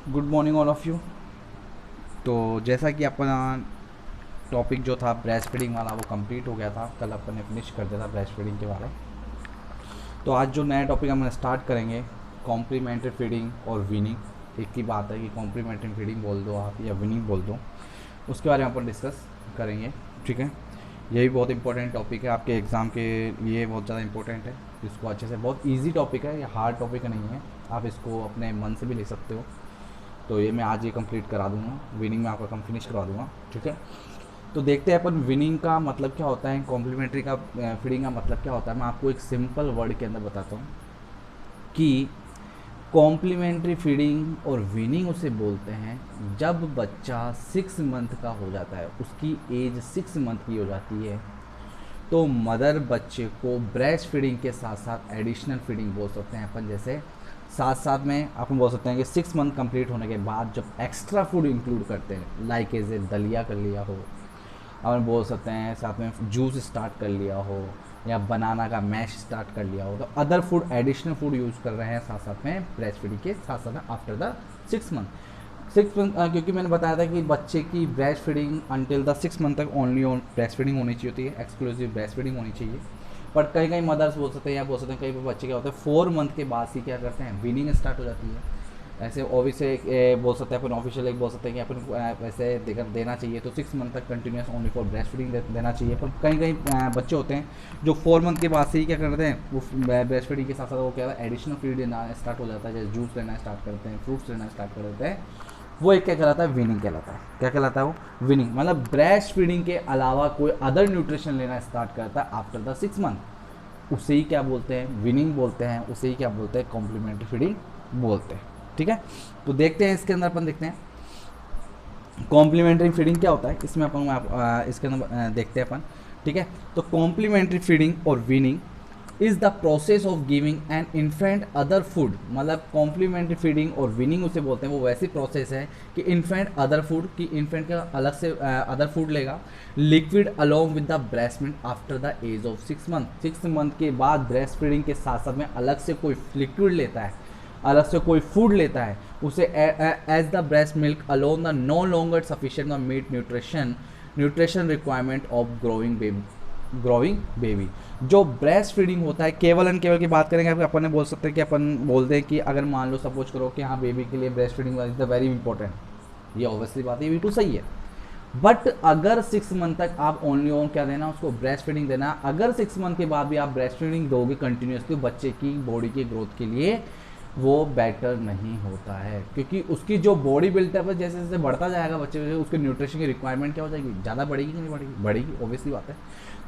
Good morning all of you. तो जैसा कि अपना टॉपिक जो था ब्रेस्ट फीडिंग वाला वो कंप्लीट हो गया था, कल अपन ने फिनिश कर दिया था ब्रेस्ट फीडिंग के बारे। तो आज जो नया टॉपिक हम स्टार्ट करेंगे, कॉम्प्लीमेंट्री फीडिंग और वीनिंग। एक ही बात है कि कॉम्प्लीमेंट्री फीडिंग बोल दो आप या वीनिंग बोल दो, उसके बारे में अपन डिस्कस करेंगे। ठीक है, ये भी बहुत इंपॉर्टेंट टॉपिक है आपके एग्ज़ाम के लिए, बहुत ज़्यादा इंपॉर्टेंट है। इसको अच्छे से, बहुत ईजी टॉपिक है, ये हार्ड टॉपिक नहीं है, आप इसको अपने मन से भी ले सकते हो। तो ये मैं आज ये कंप्लीट करा दूंगा, विनिंग में आपका कम फिनिश करवा दूंगा। ठीक है, तो देखते हैं अपन विनिंग का मतलब क्या होता है, कॉम्प्लीमेंट्री का फीडिंग का मतलब क्या होता है। मैं आपको एक सिंपल वर्ड के अंदर बताता हूँ कि कॉम्प्लीमेंट्री फीडिंग और विनिंग उसे बोलते हैं जब बच्चा 6 मंथ का हो जाता है, उसकी एज 6 मंथ की हो जाती है, तो मदर बच्चे को ब्रेस्ट फीडिंग के साथ साथ एडिशनल फीडिंग बोल सकते हैं अपन। जैसे साथ साथ में अपन बोल सकते हैं कि 6 मंथ कंप्लीट होने के बाद जब एक्स्ट्रा फूड इंक्लूड करते हैं, लाइक एज ए दलिया कर लिया हो, अपन बोल सकते हैं साथ में जूस स्टार्ट कर लिया हो या बनाना का मैश स्टार्ट कर लिया हो, तो other food additional food use कर रहे हैं साथ साथ में ब्रेस्ट फीडिंग के साथ साथ में आफ्टर द 6 मंथ। क्योंकि मैंने बताया था कि बच्चे की breast feeding until the 6 month तक ओनली ऑन ब्रेस्ट फीडिंग होनी चाहिए होती है, एक्सक्लूसिव ब्रेस्ट फीडिंग होनी चाहिए। बट कई कई मदर्स बोल सकते हैं या बोल सकते हैं कई बच्चे क्या होते हैं 4 मंथ के बाद ही क्या करते हैं, वीनिंग स्टार्ट हो जाती है। ऐसे ऑब्वियसली बोल सकते हैं अपन, ऑफिशियल एक बोल सकते हैं कि अपन वैसे देकर देना चाहिए तो 6 मंथ तक continuous only for breast feeding देना चाहिए। पर कई कई बच्चे होते हैं जो 4 मंथ के बाद से ही क्या करते हैं, वो ब्रेस्ट फीडिंग के साथ साथ वो क्या है एडिशनल फीड देना स्टार्ट हो जाता है, जैसे जूस लेना स्टार्ट करते हैं, फ्रूट्स लेना स्टार्ट कर देते हैं। वो एक क्या कहलाता है, विनिंग कहलाता है। क्या कहलाता है वो, विनिंग। मतलब ब्रेस्ट फीडिंग के अलावा कोई अदर न्यूट्रिशन लेना स्टार्ट करता है आफ्टर द 6 मंथ, उसे ही क्या बोलते हैं, विनिंग बोलते हैं। उसे ही क्या बोलते हैं, कॉम्प्लीमेंट्री फीडिंग बोलते हैं। ठीक है, तो देखते हैं इसके अंदर अपन देखते हैं कॉम्प्लीमेंट्री फीडिंग क्या होता है। इसमें अपन इसके अंदर देखते हैं अपन। ठीक है, तो कॉम्प्लीमेंट्री फीडिंग और weaning is the process of giving an infant other food. मतलब कॉम्प्लीमेंट्री फीडिंग और विनिंग उसे बोलते हैं, वो वैसी प्रोसेस है कि इन्फेंट अदर फूड, कि इन्फेंट का अलग से अदर फूड लेगा, liquid along with the breast milk after the age of 6 month. 6 month के बाद ब्रेस्ट फीडिंग के साथ साथ में अलग से कोई लिक्विड लेता है, अलग से कोई फूड लेता है, उसे as the breast milk alone the no longer sufficient the meet nutrition requirement of growing baby. जो ब्रेस्ट फीडिंग होता है, केवल एंड केवल की बात करेंगे अपन ने बोल सकते हैं कि अपन बोलते हैं कि अगर मान लो सपोज करो कि हाँ बेबी के लिए breast feeding is the very important, ये ऑब्वियसली बात है, ये बिल्कुल सही है। बट अगर 6 मंथ तक आप ओनली ऑन क्या देना, उसको ब्रेस्ट फीडिंग देना। अगर 6 मंथ के बाद भी आप ब्रेस्ट फीडिंग दोगे कंटिन्यूसली, बच्चे की बॉडी की ग्रोथ के लिए वो बेटर नहीं होता है, क्योंकि उसकी जो बॉडी बिल्डअप है जैसे जैसे बढ़ता जाएगा बच्चे, उसके न्यूट्रिशन की रिक्वायरमेंट क्या हो जाएगी, ज़्यादा बढ़ेगी कि नहीं बढ़ेगी, बढ़ेगी, ऑब्वियसली बात है।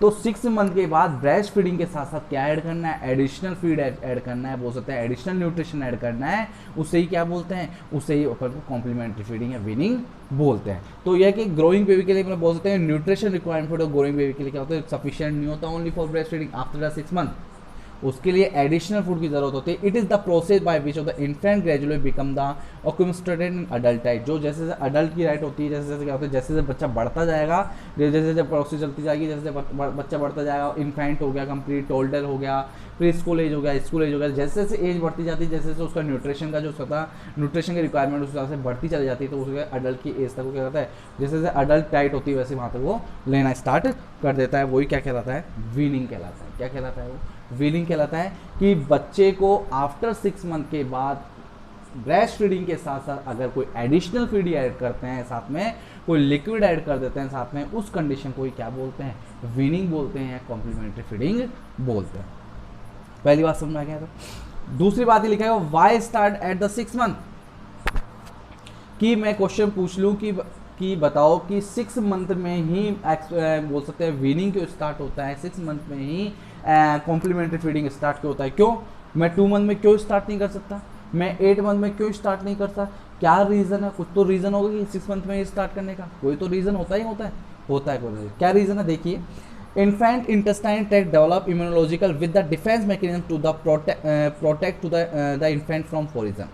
तो 6 मंथ के बाद ब्रेस्ट फीडिंग के साथ साथ क्या ऐड करना है, एडिशनल फीड ऐड करना है, बोल सकते हैं एडिशनल न्यूट्रिशन ऐड करना है। उसे ही क्या बोलते हैं, उसे ही अपन को कॉम्प्लीमेंट्री फीडिंग या विनिंग बोलते हैं। तो यह कि ग्रोइंग बेबी के लिए मतलब बोल सकते हैं nutrition requirement for growing baby के लिए क्या होता है, सफिशिएंट नहीं होता only for breast feeding after the 6 month, उसके लिए एडिशनल फूड की जरूरत होती है। It is the process by which of the infant gradually become the accumulated in adult type. जो जैसे जैसे अडल्ट की राइट होती है, जैसे जैसे क्या होता है, जैसे जैसे बच्चा बढ़ता जाएगा, जैसे जैसे प्रोसेस चलती जाएगी, जैसे बच्चा बढ़ता जाएगा, इन्फेंट हो गया, कंप्लीट टोल्डर हो गया, प्री स्कूल एज हो गया, स्कूल एज हो गया, जैसे जैसे एज बढ़ती जाती है, जैसे जैसे उसका न्यूट्रिशन का जो होता न्यूट्रिशन की रिक्वायरमेंट उस हिसाब से बढ़ती चली जाती है, तो उसके अडल्ट की एज तक वो क्या कहता है, जैसे जैसे अडल्ट टाइट होती है वैसे वहाँ तक वो लेना स्टार्ट कर देता है। वही क्या कहलाता है, वीनिंग कहलाता है। क्या कहलाता है वो, वीनिंग कहलाता है कि बच्चे को आफ्टर 6 मंथ के बाद ब्रेस्ट फीडिंग के साथ साथ अगर कोई एडिशनल फीड ऐड करते हैं, साथ में कोई लिक्विड ऐड कर देते हैं साथ में, उस कंडीशन को ही क्या बोलते हैं, वीनिंग बोलते हैं, कॉम्प्लीमेंट्री फीडिंग बोलते हैं। पहली बात समझ में आ गया। तो दूसरी बात ही लिखा है, why start at the 6 month. कि मैं क्वेश्चन पूछ लूँ कि बताओ कि 6 मंथ में ही बोल सकते हैं वीनिंग क्यों स्टार्ट होता है, 6 मंथ में ही कॉम्प्लीमेंट्री फीडिंग स्टार्ट क्यों होता है, क्यों मैं 2 मंथ में क्यों स्टार्ट नहीं कर सकता, मैं 8 मंथ में क्यों स्टार्ट नहीं कर सकता, क्या रीज़न है, कुछ तो रीज़न होगा कि 6 मंथ में स्टार्ट करने का, कोई तो रीज़न होता ही होता है कोई रीज़न। क्या रीज़न है, देखिए, infant intestine tract develop immunological with the defense mechanism to the protect to the infant from foreign।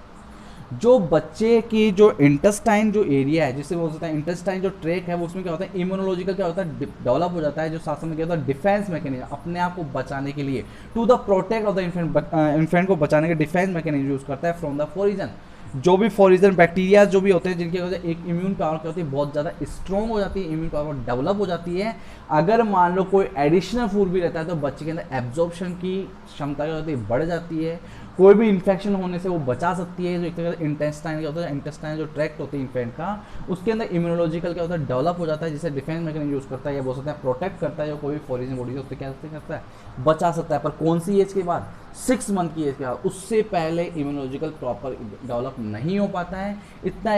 जो बच्चे की जो इंटेस्टाइन जो एरिया है, जिसे बोल सकते हैं इंटेस्टाइन जो ट्रैक है, वो उसमें क्या होता है, इम्यूनोलॉजिकल क्या होता है, डेवलप हो जाता है, जो साथ में क्या होता है, डिफेंस मैकेनिज्म, अपने आप को बचाने के लिए, to the protect of the infant, infant को बचाने के डिफेंस मैकेनिज्म यूज करता है फ्रॉम द फोरिजन। जो भी फॉरिजन बैक्टीरिया जो भी होते हैं जिनकी वजह से एक इम्यून पावर क्या होती है बहुत ज़्यादा स्ट्रॉन्ग हो जाती है, इम्यून पावर डेवलप हो जाती है। अगर मान लो कोई एडिशनल फूड भी रहता है तो बच्चे के अंदर एब्जॉर्प्शन की क्षमता क्या होती है बढ़ जाती है, कोई भी इन्फेक्शन होने से वो बचा सकती है। जो एक तरह से इंटेस्टाइन क्या होता है, इंटेस्टाइन जो ट्रैक्ट होती है इन्फेंट का, उसके अंदर इम्यूनोलॉजिकल क्या होता है डेवलप हो जाता है, जिसे डिफेंस मैकेनिज्म यूज़ करता है या बोल सकते हैं प्रोटेक्ट करता है। जो कोई भी फॉरिन बॉडी है उससे क्या करता है, बचा सकता है। पर कौन सी एज के बाद, 6 मंथ की एज के बाद, उससे पहले इम्यूनोलॉजिकल प्रॉपर डेवलप नहीं हो पाता है। इतना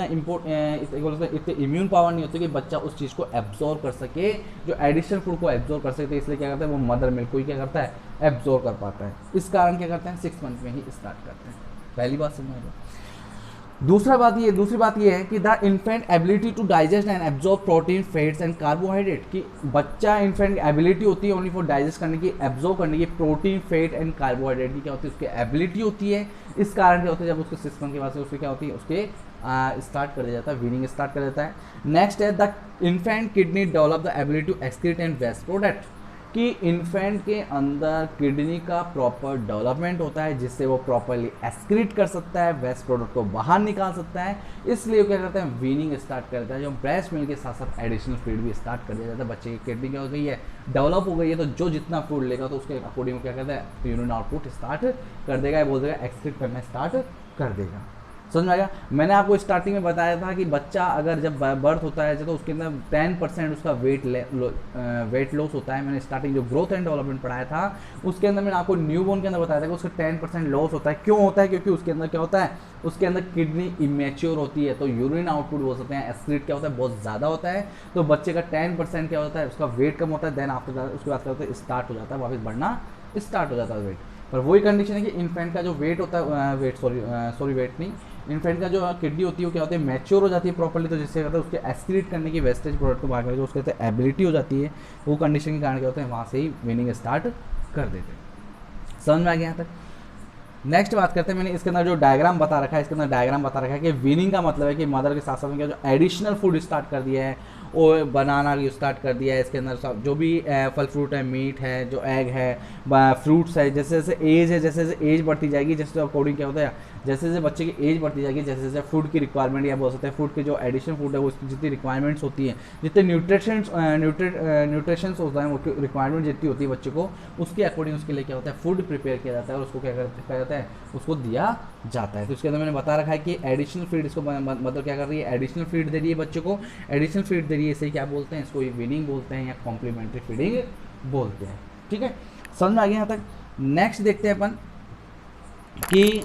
इम्यून पावर नहीं होती कि बच्चा उस चीज़ को एब्जॉर्व कर सके, जो एडिशनल फूड को एब्जॉर्व कर सकते। इसलिए क्या करता है वो मदर मिल्क को ही क्या करता है एब्जॉर्व कर पाता है। इस कारण क्या करते हैं 6 मंथ में ही स्टार्ट करते हैं। पहली बात समझ लो। दूसरी बात ये है कि the infant ability to digest and absorb protein, fats and carbohydrate, कि बच्चा इन्फेंट एबिलिटी होती है ओनली फॉर डाइजेस्ट करने की, एब्जॉर्ब करने की प्रोटीन, फैट एंड कार्बोहाइड्रेट की क्या होती है उसकी एबिलिटी होती है। इस कारण क्या होता है जब उसके 6 मंथ के बाद से उसकी क्या होती है उसके स्टार्ट कर दिया जाता है, वीनिंग स्टार्ट कर देता है। नेक्स्ट है the infant kidney develop the ability to excrete and waste product, कि इन्फेंट के अंदर किडनी का प्रॉपर डेवलपमेंट होता है जिससे वो प्रॉपरली एक्सक्रीट कर सकता है, वेस्ट प्रोडक्ट को बाहर निकाल सकता है। इसलिए वो क्या करते हैं वीनिंग स्टार्ट करता है। जो ब्रेस्ट मिल्क के साथ साथ एडिशनल फीड भी स्टार्ट कर दिया जाता है। बच्चे की किडनी क्या हो गई है डेवलप हो गई है, तो जो जितना फूड लेगा तो उसके अकॉर्डिंग क्या करता है यूरिन आउटपुट स्टार्ट कर देगा, बोल देगा एक्सक्रीट करना स्टार्ट कर देगा। समझ में आएगा। मैंने आपको स्टार्टिंग में बताया था कि बच्चा अगर जब बर्थ होता है तो उसके अंदर 10% उसका वेट लॉस होता है। मैंने स्टार्टिंग जो ग्रोथ एंड डेवलपमेंट पढ़ाया था उसके अंदर मैंने आपको न्यूबॉर्न के अंदर बताया था कि उसका 10% लॉस होता है। क्यों होता है? क्योंकि उसके अंदर क्या होता है, उसके अंदर किडनी इमेच्योर होती है, तो यूरिन आउटपुट बोल सकते हैं एक्सक्रीट क्या होता है बहुत ज़्यादा होता है। तो बच्चे का 10% क्या होता है उसका वेट कम होता है, देन आफ्टर उसके बाद क्या होता है स्टार्ट हो जाता है, वापस बढ़ना स्टार्ट हो जाता है वेट। पर वही कंडीशन है कि इन्फेंट का जो वेट होता है वेट नहीं, इन्फेंट का जो किडनी होती है वो क्या होती है मैच्योर हो जाती है प्रॉपर्ली, तो जिससे कहते हैं उसके एक्सक्रीट करने की वेस्टेज प्रोडक्ट को बाहर करके उसके कहते हैं एबिलिटी हो जाती है। वो कंडीशन के कारण क्या होता है वहाँ से ही वीनिंग स्टार्ट कर देते हैं। समझ में आ गया यहाँ तक? नेक्स्ट बात करते हैं, मैंने इसके अंदर जो डायग्राम बता रखा है, इसके अंदर डायग्राम बता रखा है कि वीनिंग का मतलब है कि मदर के साथ साथ में जो एडिशनल फूड स्टार्ट कर दिया है, और बनाना स्टार्ट कर दिया है। इसके अंदर सब जो भी फल फ्रूट है, मीट है, जो एग है, फ्रूट्स है, जैसे जैसे एज है, जैसे जैसे एज बढ़ती जाएगी, जैसे अकॉर्डिंग क्या होता है जैसे जैसे बच्चे की एज बढ़ती जाएगी, जैसे जैसे फूड की रिक्वायरमेंट या बोल सकते हैं फूड की जो एडिशनल फूड है वो उसकी जितनी रिक्वायरमेंट्स होती हैं, जितने न्यूट्रिशंस होता है वो रिक्वायरमेंट जितनी होती है बच्चे को, उसके अकॉर्डिंग उसके लिए क्या होता है फूड प्रिपेयर किया जाता है और उसको क्या जाता है उसको दिया जाता है। तो इसके अंदर मैंने बता रखा है कि एडिशनल फीड इसको मतलब क्या कर रही है, एडिशनल फीड दे रही है बच्चे को, एडिशनल फीड दे रही है, इसे क्या बोलते हैं, इसको वीनिंग बोलते हैं या कॉम्प्लीमेंट्री फीडिंग बोलते हैं। ठीक है, समझ में आ गया यहाँ तक। नेक्स्ट देखते हैं अपन कि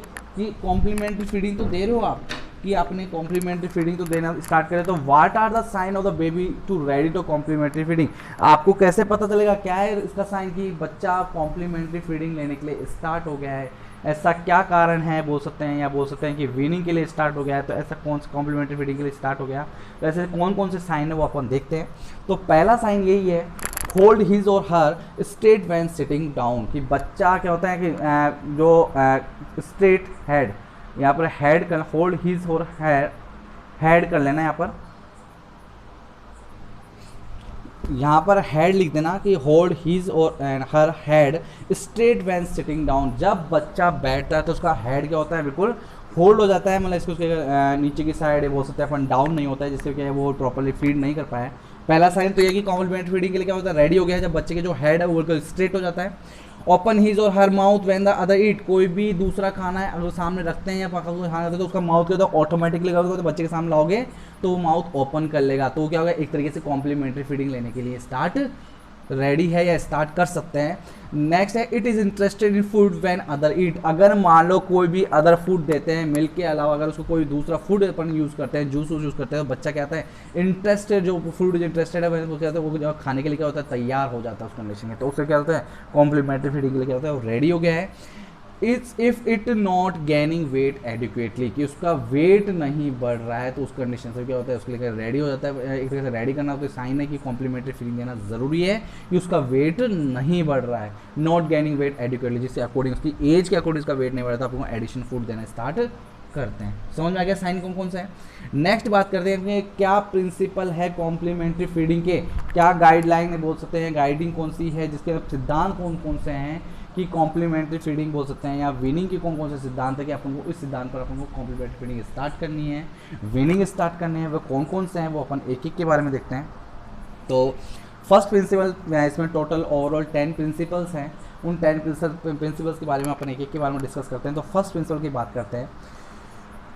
कॉम्प्लीमेंट्री फीडिंग तो दे रहे हो आप, कि आपने कॉम्प्लीमेंट्री फीडिंग तो देना स्टार्ट करें, तो what are the sign of the baby to ready to complementary feeding? आपको कैसे पता चलेगा क्या है इसका साइन कि बच्चा कॉम्प्लीमेंट्री फीडिंग लेने के लिए स्टार्ट हो गया है? ऐसा क्या कारण है बोल सकते हैं, या बोल सकते हैं कि वीनिंग के लिए स्टार्ट हो गया है, तो ऐसा कौन सा कॉम्प्लीमेंट्री फीडिंग के लिए स्टार्ट हो गया, तो ऐसे कौन कौन से साइन है वो अपन देखते हैं। तो पहला साइन यही है, होल्ड हिज और हर स्ट्रेट व्हेन सिटिंग डाउन, कि बच्चा क्या होता है कि जो स्ट्रेट हेड, यहाँ पर हेड कर, होल्ड हिज और हेड कर लेना, यहाँ पर हेड लिख देना कि होल्ड हिज और हर head straight when sitting down. जब बच्चा बैठता है तो उसका हेड क्या होता है बिल्कुल होल्ड हो जाता है, मतलब इसको उसके नीचे की साइड बोल सकते हैं अपन डाउन नहीं होता है, जिससे क्या है वो प्रॉपर्ली फीड नहीं कर पाया। पहला साइन तो ये कि कॉम्प्लीमेंट्री फीडिंग के लिए क्या होता है रेडी हो गया है, जब बच्चे के जो हेड है वो बिल्कुल स्ट्रेट हो जाता है। ओपन हिज और her mouth when the other eat, कोई भी दूसरा खाना है अगर सामने रखते हैं या पका हुआ खाना है तो उसका माउथ क्या होता है ऑटोमेटिकली तो बच्चे के सामने लाओगे तो वो माउथ ओपन कर लेगा, तो क्या होगा एक तरीके से कॉम्प्लीमेंट्री फीडिंग लेने के लिए स्टार्ट रेडी है या स्टार्ट कर सकते हैं। नेक्स्ट है it is interested in food when other eat, अगर मान लो कोई भी अदर फूड देते हैं मिल्क के अलावा अगर उसको कोई दूसरा फूड अपन यूज़ करते हैं, जूस यूज़ करते हैं, तो बच्चा क्या होता है इंटरेस्टेड, जो फूड इंटरेस्टेड है वो क्या होता है वो खाने के लिए क्या होता है तैयार हो जाता है उस कंडीशन में, तो उससे क्या होता है कॉम्प्लीमेंट्री फीडिंग के लिए क्या होता है वो रेडी हो गया है। If it not gaining weight adequately, कि उसका वेट नहीं बढ़ रहा है, तो उस कंडीशन से क्या होता है उसके लिए रेडी हो जाता है। एक तरह से रेडी करना तो साइन है कि कॉम्प्लीमेंट्री फीडिंग देना ज़रूरी है कि उसका वेट नहीं बढ़ रहा है, नॉट गेनिंग वेट एडिक्वेटली, जिससे अकॉर्डिंग उसकी एज के अकॉर्डिंग उसका वेट नहीं बढ़ रहा, तो आपको एडिशनल फूड देना स्टार्ट करते हैं। समझ में आ गया साइन कौन कौन से हैं। नेक्स्ट बात करते हैं कि क्या प्रिंसिपल है कॉम्प्लीमेंट्री फीडिंग के, क्या गाइडलाइन बोल सकते हैं, गाइडिंग कौन सी है, जिसके सिद्धांत कौन कौन से हैं कि कॉम्प्लीमेंट्री फीडिंग बोल सकते हैं, या वीनिंग के कौन कौन से सिद्धांत है कि अपन को इस सिद्धांत पर अपन को कॉम्प्लीमेंट्री फीडिंग स्टार्ट करनी है, वीनिंग स्टार्ट करनी है, वो कौन कौन से हैं वो अपन एक एक के बारे में देखते हैं। तो फर्स्ट प्रिंसिपल, इसमें टोटल ओवरऑल 10 प्रिंसिपल्स हैं, उन 10 प्रिंसिपल्स के बारे में अपन एक एक के बारे में डिस्कस करते हैं। तो फर्स्ट प्रिंसिपल की बात करते हैं,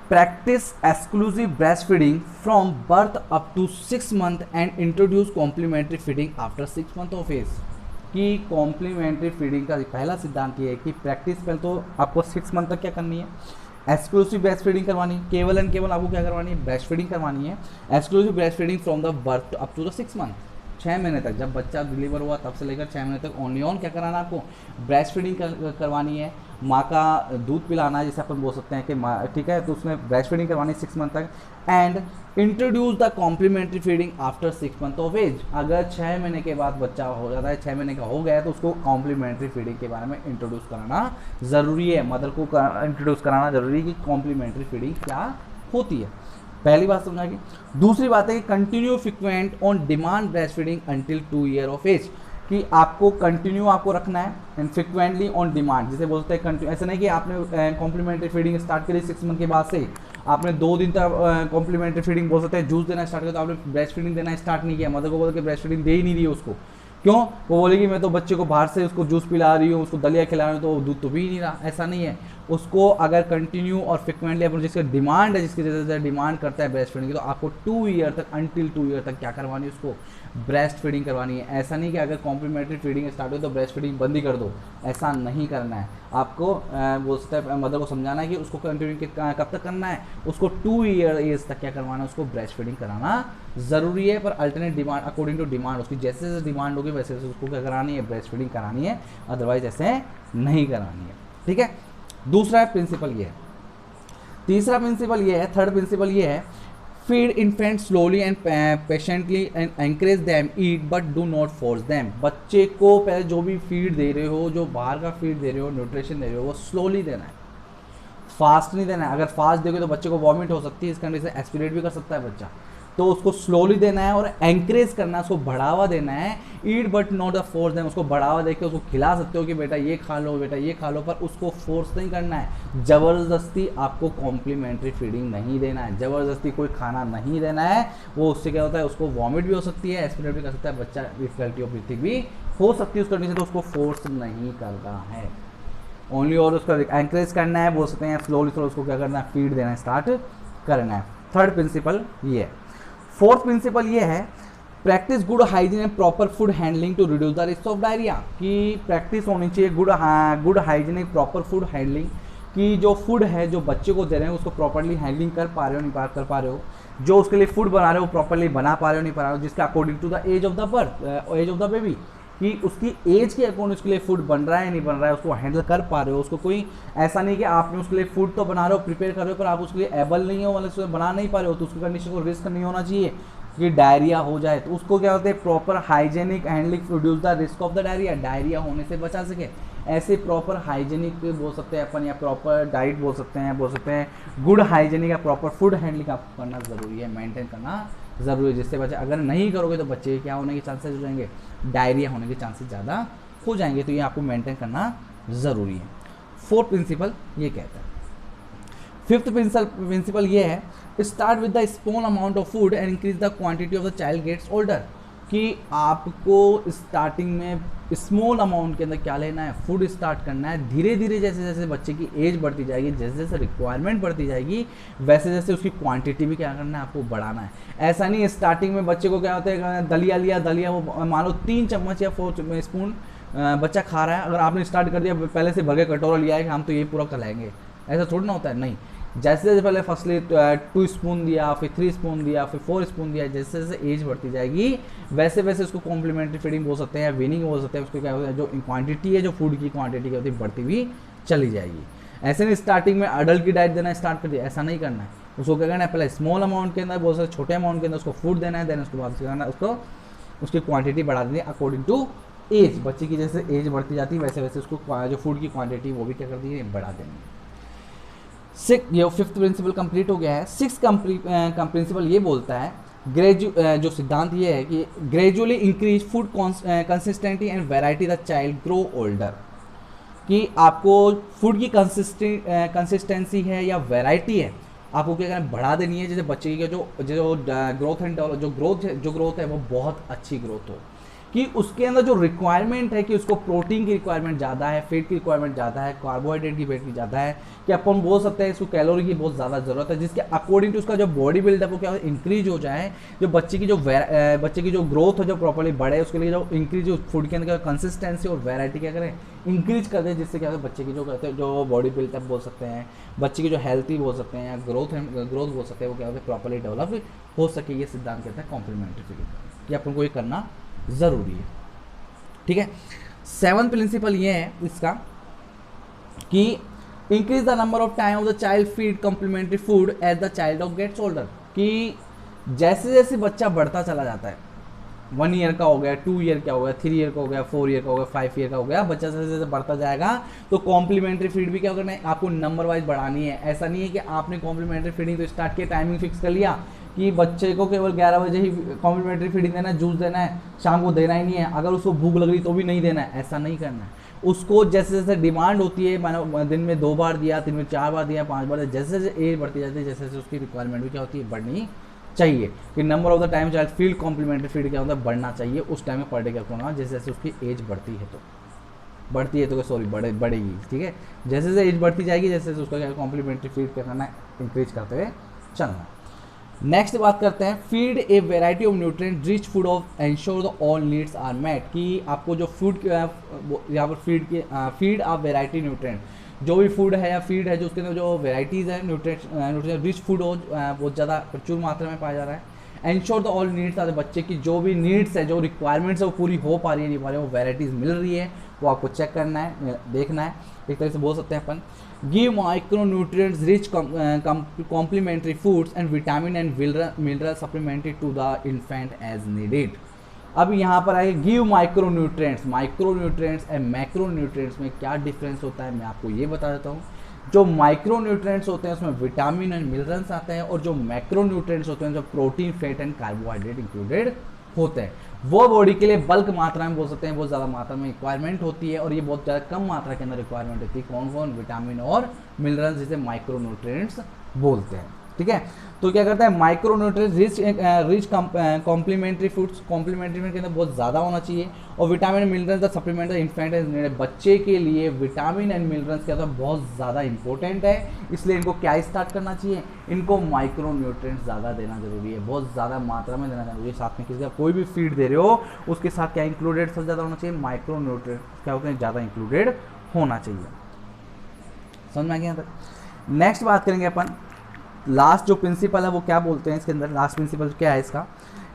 practice exclusive breast feeding from birth up to 6 month and introduce complementary feeding after 6 month of age. कि कॉम्प्लीमेंट्री फीडिंग का पहला सिद्धांत ये है कि प्रैक्टिस पहले तो आपको 6 मंथ तक क्या करनी है, एक्सक्लूसिव ब्रेस्ट फीडिंग करवानी है, केवल एंड केवल आपको क्या करवानी है, ब्रेस्ट फीडिंग करवानी है, exclusive breast feeding from the birth up to the 6 month, 6 महीने तक, जब बच्चा डिलीवर हुआ तब से लेकर 6 महीने तक ओनली ऑन क्या कराना है आपको, ब्रेस्ट फीडिंग करवानी है, माँ का दूध पिलाना है जिसे अपन बोल सकते हैं कि माँ, ठीक है, तो उसमें ब्रेस्ट फीडिंग करवानी है 6 मंथ तक, and introduce the complementary feeding after 6 month of age. अगर 6 महीने के बाद बच्चा हो जाता है, 6 महीने का हो गया है, तो उसको कॉम्प्लीमेंट्री फीडिंग के बारे में इंट्रोड्यूस कराना ज़रूरी है, मदर को इंट्रोड्यूस कराना ज़रूरी है कि कॉम्प्लीमेंट्री फीडिंग क्या होती है। पहली बात समझा कि दूसरी बात है कि continue frequent on demand breast feeding until 2 year of age, कि आपको कंटिन्यू आपको रखना है एंड फ्रिक्वेंटली ऑन डिमांड, जिसे बोलते हैं कंटिन्यू। ऐसा नहीं कि आपने कॉम्प्लीमेंट्री फीडिंग स्टार्ट करी 6 मंथ के बाद से आपने 2 दिन तक कॉम्प्लीमेंट्री फीडिंग बोल सकते हैं जूस देना स्टार्ट किया, तो आपने ब्रेस्ट फीडिंग देना स्टार्ट नहीं किया, मदर को बोल के ब्रेस्ट फीडिंग दे ही नहीं रही उसको, क्यों, वो बोलेगी मैं तो बच्चे को बाहर से उसको जूस पिला रही हूँ, उसको दलिया खिला रही हूँ, तो दूध तो पी ही नहीं रहा। ऐसा नहीं है, उसको अगर कंटिन्यू और फ्रिक्वेंटली अपन जिसका डिमांड है, जिसकी वजह से डिमांड करता है ब्रेस्ट फीडिंग की, तो आपको 2 ईयर तक, अंटिल 2 ईयर तक क्या करवानी है, उसको ब्रेस्ट फीडिंग करवानी है। ऐसा नहीं कि अगर कॉम्प्लीमेंट्री फीडिंग स्टार्ट हो तो ब्रेस्ट फीडिंग बंद ही कर दो, ऐसा नहीं करना है आपको। वो स्टेप मदर को समझाना है कि उसको कंटिन्यू कब तक करना है, उसको 2 ईयर एज तक क्या करवाना है, उसको ब्रेस्ट फीडिंग कराना ज़रूरी है, पर alternate demand according to demand, उसकी जैसे जैसे डिमांड होगी वैसे वैसे उसको क्या करानी है, ब्रेस्ट फीडिंग करानी है, अदरवाइज ऐसे नहीं करानी है, ठीक है। दूसरा प्रिंसिपल ये है। तीसरा प्रिंसिपल ये है, थर्ड प्रिंसिपल ये है, feed infant slowly and patiently and encourage them eat but do not force them. बच्चे को पहले जो भी फीड दे रहे हो, जो बाहर का फीड दे रहे हो, न्यूट्रिशन दे रहे हो, वो स्लोली देना है, फास्ट नहीं देना है। अगर फास्ट दोगे तो बच्चे को वॉमिट हो सकती है, इस कंडीशन से एस्पिरेट भी कर सकता है बच्चा, तो उसको स्लोली देना है और एंकरेज करना है, उसको बढ़ावा देना है। Eat but not the force them, उसको बढ़ावा देके उसको खिला सकते हो कि बेटा ये खा लो, बेटा ये खा लो, पर उसको फोर्स नहीं करना है। ज़बरदस्ती आपको कॉम्प्लीमेंट्री फीडिंग नहीं देना है, ज़बरदस्ती कोई खाना नहीं देना है। वो उससे क्या होता है, उसको वॉमिट भी हो सकती है, एस्पिरेट भी कर सकता है, बच्चा डिफिकल्टी ऑफ ब्रीथिंग भी हो सकती है उस कंडीशन, तो उसको फोर्स नहीं करना है ओनली, और उसका एंकरेज करना है, बोल सकते हैं स्लोली स्लो उसको क्या करना है, फीड देना स्टार्ट करना है। थर्ड प्रिंसिपल ये है। फोर्थ प्रिंसिपल ये है, practice good hygiene and proper food handling to reduce the risk of diarrhoea. कि प्रैक्टिस होनी चाहिए good hygienic proper food handling, कि जो फूड है जो बच्चे को दे रहे हैं उसको प्रॉपरली हैंडलिंग कर पा रहे हो, नहीं कर पा रहे हो, जो उसके लिए फूड बना रहे हो प्रॉपरली बना पा रहे हो, नहीं पा रहे हो, जिसका according to the age of the birth, age of the baby, कि उसकी एज के अकॉर्डिंग उसके लिए फूड बन रहा है नहीं बन रहा है, उसको हैंडल कर पा रहे हो। उसको कोई ऐसा नहीं कि आपने उसके लिए फूड तो बना रहे हो, प्रिपेयर कर रहे हो, पर आप उसके लिए एबल नहीं हो, मतलब उसको बना नहीं पा रहे हो, तो उसकी कंडीशन को रिस्क नहीं होना चाहिए कि डायरिया हो जाए। तो उसको क्या होते हैं, proper hygienic handling reduce the risk of the diarrhoea, diarrhoea होने से बचा सके। ऐसे प्रॉपर हाइजेनिक बोल सकते हैं अपन, या प्रॉपर डाइट बोल सकते हैं, गुड हाइजेनिक या प्रॉपर फूड हैंडलिंग आपको करना ज़रूरी है, मेंटेन करना ज़रूरी है, जिससे बच्चे, अगर नहीं करोगे तो बच्चे क्या होने के चांसेस हो जाएंगे, डायरिया होने के चांसेस ज़्यादा हो जाएंगे, तो ये आपको मेंटेन करना ज़रूरी है। फोर्थ प्रिंसिपल ये कहता है। फिफ्थ प्रिंसिपल ये है, start with the small amount of food and increase the quantity of the child gets older. कि आपको स्टार्टिंग में स्मॉल अमाउंट के अंदर क्या लेना है, फूड स्टार्ट करना है। धीरे धीरे जैसे जैसे बच्चे की एज बढ़ती जाएगी, जैसे जैसे रिक्वायरमेंट बढ़ती जाएगी, वैसे जैसे उसकी क्वांटिटी भी क्या करना है, आपको बढ़ाना है। ऐसा नहीं स्टार्टिंग में बच्चे को क्या होता है, दलिया लिया, दलिया वो मान लो 3 चम्मच या 4 स्पून बच्चा खा रहा है, अगर आपने स्टार्ट कर दिया पहले से भर के कटोरा लिया है कि हम तो ये पूरा खिलाएंगे, ऐसा थोड़ा ना होता है। नहीं, जैसे जैसे पहले फर्स्टली 2 स्पून दिया, फिर 3 स्पून दिया, फिर 4 स्पून दिया, जैसे जैसे एज बढ़ती जाएगी वैसे वैसे उसको कॉम्प्लीमेंट्री फीडिंग बोल सकते हैं या वीनिंग बोल सकते हैं। उसको क्या होता है, जो क्वांटिटी है, जो फूड की क्वांटिटी क्या होती है, बढ़ती हुई चली जाएगी। ऐसे नहीं स्टार्टिंग में अडल्ट की डाइट देना स्टार्ट कर दिया, ऐसा नहीं करना है। उसको क्या करना है, पहले स्मॉल अमाउंट के अंदर, बहुत सारे छोटे अमाउंट के अंदर उसको फूड देना है, देन उसके बाद करना है उसको उसकी क्वांटिटी बढ़ा देनी है अकॉर्डिंग टू एज। बच्चे की जैसे एज बढ़ती जाती है वैसे वैसे उसको जो फूड की क्वांटिटी वो भी क्या कर दी है, बढ़ा देनी है। ये 5th प्रिंसिपल कंप्लीट हो गया है। 6th प्रिंसिपल ये बोलता है, जो सिद्धांत ये है कि gradually increase food consistency and variety the child grow older. कि आपको फूड की कंसिस्टेंसी है या वैरायटी है, आपको क्या करना है, बढ़ा देनी है, जैसे बच्चे की जो जो ग्रोथ एंड जो ग्रोथ है वो बहुत अच्छी ग्रोथ हो, कि उसके अंदर जो रिक्वायरमेंट है कि उसको प्रोटीन की रिक्वायरमेंट ज़्यादा है, फैट की रिक्वायरमेंट ज़्यादा है, कार्बोहाइड्रेट की फैट की ज़्यादा है, कि अपन बोल सकते हैं इसको कैलोरी की बहुत ज़्यादा ज़रूरत है, जिसके अकॉर्डिंग टू उसका जो बॉडी बिल्ड है वो क्या इंक्रीज हो जाए, जो बच्चे की जो ग्रोथ हो जो प्रॉपर्ली बढ़े, उसके लिए जो इंक्रीज फूड के अंदर कंसिस्टेंसी और वैरायटी क्या करें इंक्रीज कर दे, जिससे क्या होता है बच्चे की जो कहते हैं जो बॉडी बिल्ड अप बोल सकते हैं, बच्चे की जो हेल्थी बोल सकते हैं या ग्रोथ बोल सकते हैं, वो क्या होता है प्रॉपर्ली डेवलप हो सके। ये सिद्धांत कहते हैं कॉम्प्लीमेंट्री फीडिंग, कि अपन को ये करना ज़रूरी है। ठीक है, 7th प्रिंसिपल ये है इसका कि increase the number of time of the child feed complementary food as the child of gets older, कि जैसे जैसे बच्चा बढ़ता चला जाता है, 1 ईयर का हो गया, 2 ईयर का हो गया, 3 ईयर का हो गया, 4 ईयर का हो गया, 5 ईयर का हो गया, बच्चा जैसे जैसे बढ़ता जाएगा तो कॉम्प्लीमेंट्री फीड भी क्या करना है, आपको नंबर वाइज बढ़ानी है। ऐसा नहीं है कि आपने कॉम्प्लीमेंट्री फीडिंग तो स्टार्ट किया, टाइमिंग फिक्स कर लिया कि बच्चे को केवल 11 बजे ही कॉम्प्लीमेंट्री फीडिंग देना है, जूस देना है, शाम को देना ही नहीं है, अगर उसको भूख लग रही तो भी नहीं देना है, ऐसा नहीं करना है। उसको जैसे जैसे डिमांड होती है, मैंने दिन में 2 बार दिया, दिन में 4 बार दिया, 5 बार दिया, जैसे जैसे एज बढ़ती जाती है, जैसे जैसे उसकी रिक्वायरमेंट भी क्या होती है बढ़नी चाहिए, कि number of the time child feed complementary feed क्या होता है बढ़ना चाहिए उस टाइम में पर डे क्या होना, जैसे जैसे उसकी एज बढ़ती है तो सॉरी बढ़ेगी। ठीक है, जैसे जैसे एज बढ़ती जाएगी, जैसे जैसे उसका क्या कॉम्प्लीमेंट्री फीड क्या करना है इंक्रीज करते हुए चलना। नेक्स्ट बात करते हैं, feed a variety of nutrient rich food of ensure the all needs are met, कि आपको जो फूड यहाँ पर फीड ऑफ वेराइटी न्यूट्रिएंट, जो भी फूड है या फीड है जो उसके अंदर जो वेराइटीज़ है न्यूट्रिएंट रिच फूड हो बहुत ज़्यादा प्रचुर मात्रा में पाया जा रहा है। Ensure the all needs are, बच्चे की जो भी नीड्स है, जो रिक्वायरमेंट्स है वो पूरी हो पा रही है नहीं पा रही है, वो वेराइटीज़ मिल रही है, वो आपको चेक करना है, देखना है। एक तरह से बोल सकते हैं अपन, give micro nutrients rich complementary foods and vitamin and mineral supplementary to the infant as needed. अब यहाँ पर आए give micro nutrients and macro nutrients में क्या डिफरेंस होता है मैं आपको ये बता देता हूँ। जो माइक्रो न्यूट्रिएंट्स होते हैं उसमें विटामिन एंड मिनरल्स आते हैं, और जो मैक्रो न्यूट्रिएंट्स होते हैं जो protein fat and carbohydrate included होते हैं, वो बॉडी के लिए बल्क मात्रा में बोल सकते हैं बहुत ज़्यादा मात्रा में रिक्वायरमेंट होती है, और ये बहुत ज़्यादा कम मात्रा के अंदर रिक्वायरमेंट होती है। कौन कौन, विटामिन और मिनरल्स, जिसे माइक्रो न्यूट्रिएंट्स बोलते हैं। ठीक है, तो क्या करता है micro nutrients rich complementary foods, complementary food के अंदर बहुत ज़्यादा होना चाहिए, और vitamin and minerals the supplement infant is needed. बच्चे के लिए विटामिन एंड मिनरल्स क्या होता है बहुत ज़्यादा इंपॉर्टेंट है, इसलिए इनको क्या स्टार्ट करना चाहिए, इनको माइक्रो न्यूट्रिएंट्स ज़्यादा देना जरूरी है, बहुत ज़्यादा मात्रा में देना जरूरी है। साथ में किसी का कोई भी फीड दे रहे हो उसके साथ क्या इंक्लूडेड सबसे ज़्यादा होना चाहिए, माइक्रो न्यूट्रिएंट्स क्या होते हैं ज़्यादा इंक्लूडेड होना चाहिए। समझ में आ गया? नेक्स्ट बात करेंगे अपन, लास्ट जो प्रिंसिपल है वो क्या बोलते हैं इसके अंदर, लास्ट प्रिंसिपल क्या है इसका,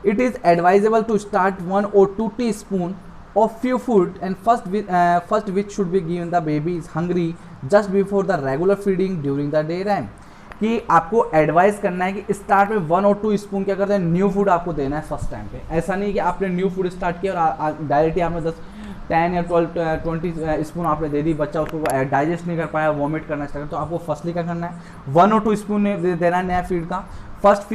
it is advisable to start 1 or 2 teaspoon of few food and first which should be given the baby is hungry just before the regular feeding during the day time, कि आपको advice करना है कि start में 1 or 2 spoon क्या करते हैं new food आपको देना है फर्स्ट टाइम पे। ऐसा नहीं कि आपने न्यू फूड स्टार्ट किया और डायरेक्टली आपने 10 या 20 स्पून आपने दे दी, बच्चा उसको डाइजेस्ट नहीं कर पाया, वॉमिट करना स्टार्ट, तो आपको फर्स्टली क्या करना है 1 or 2 स्पून देना है नया फीड का। First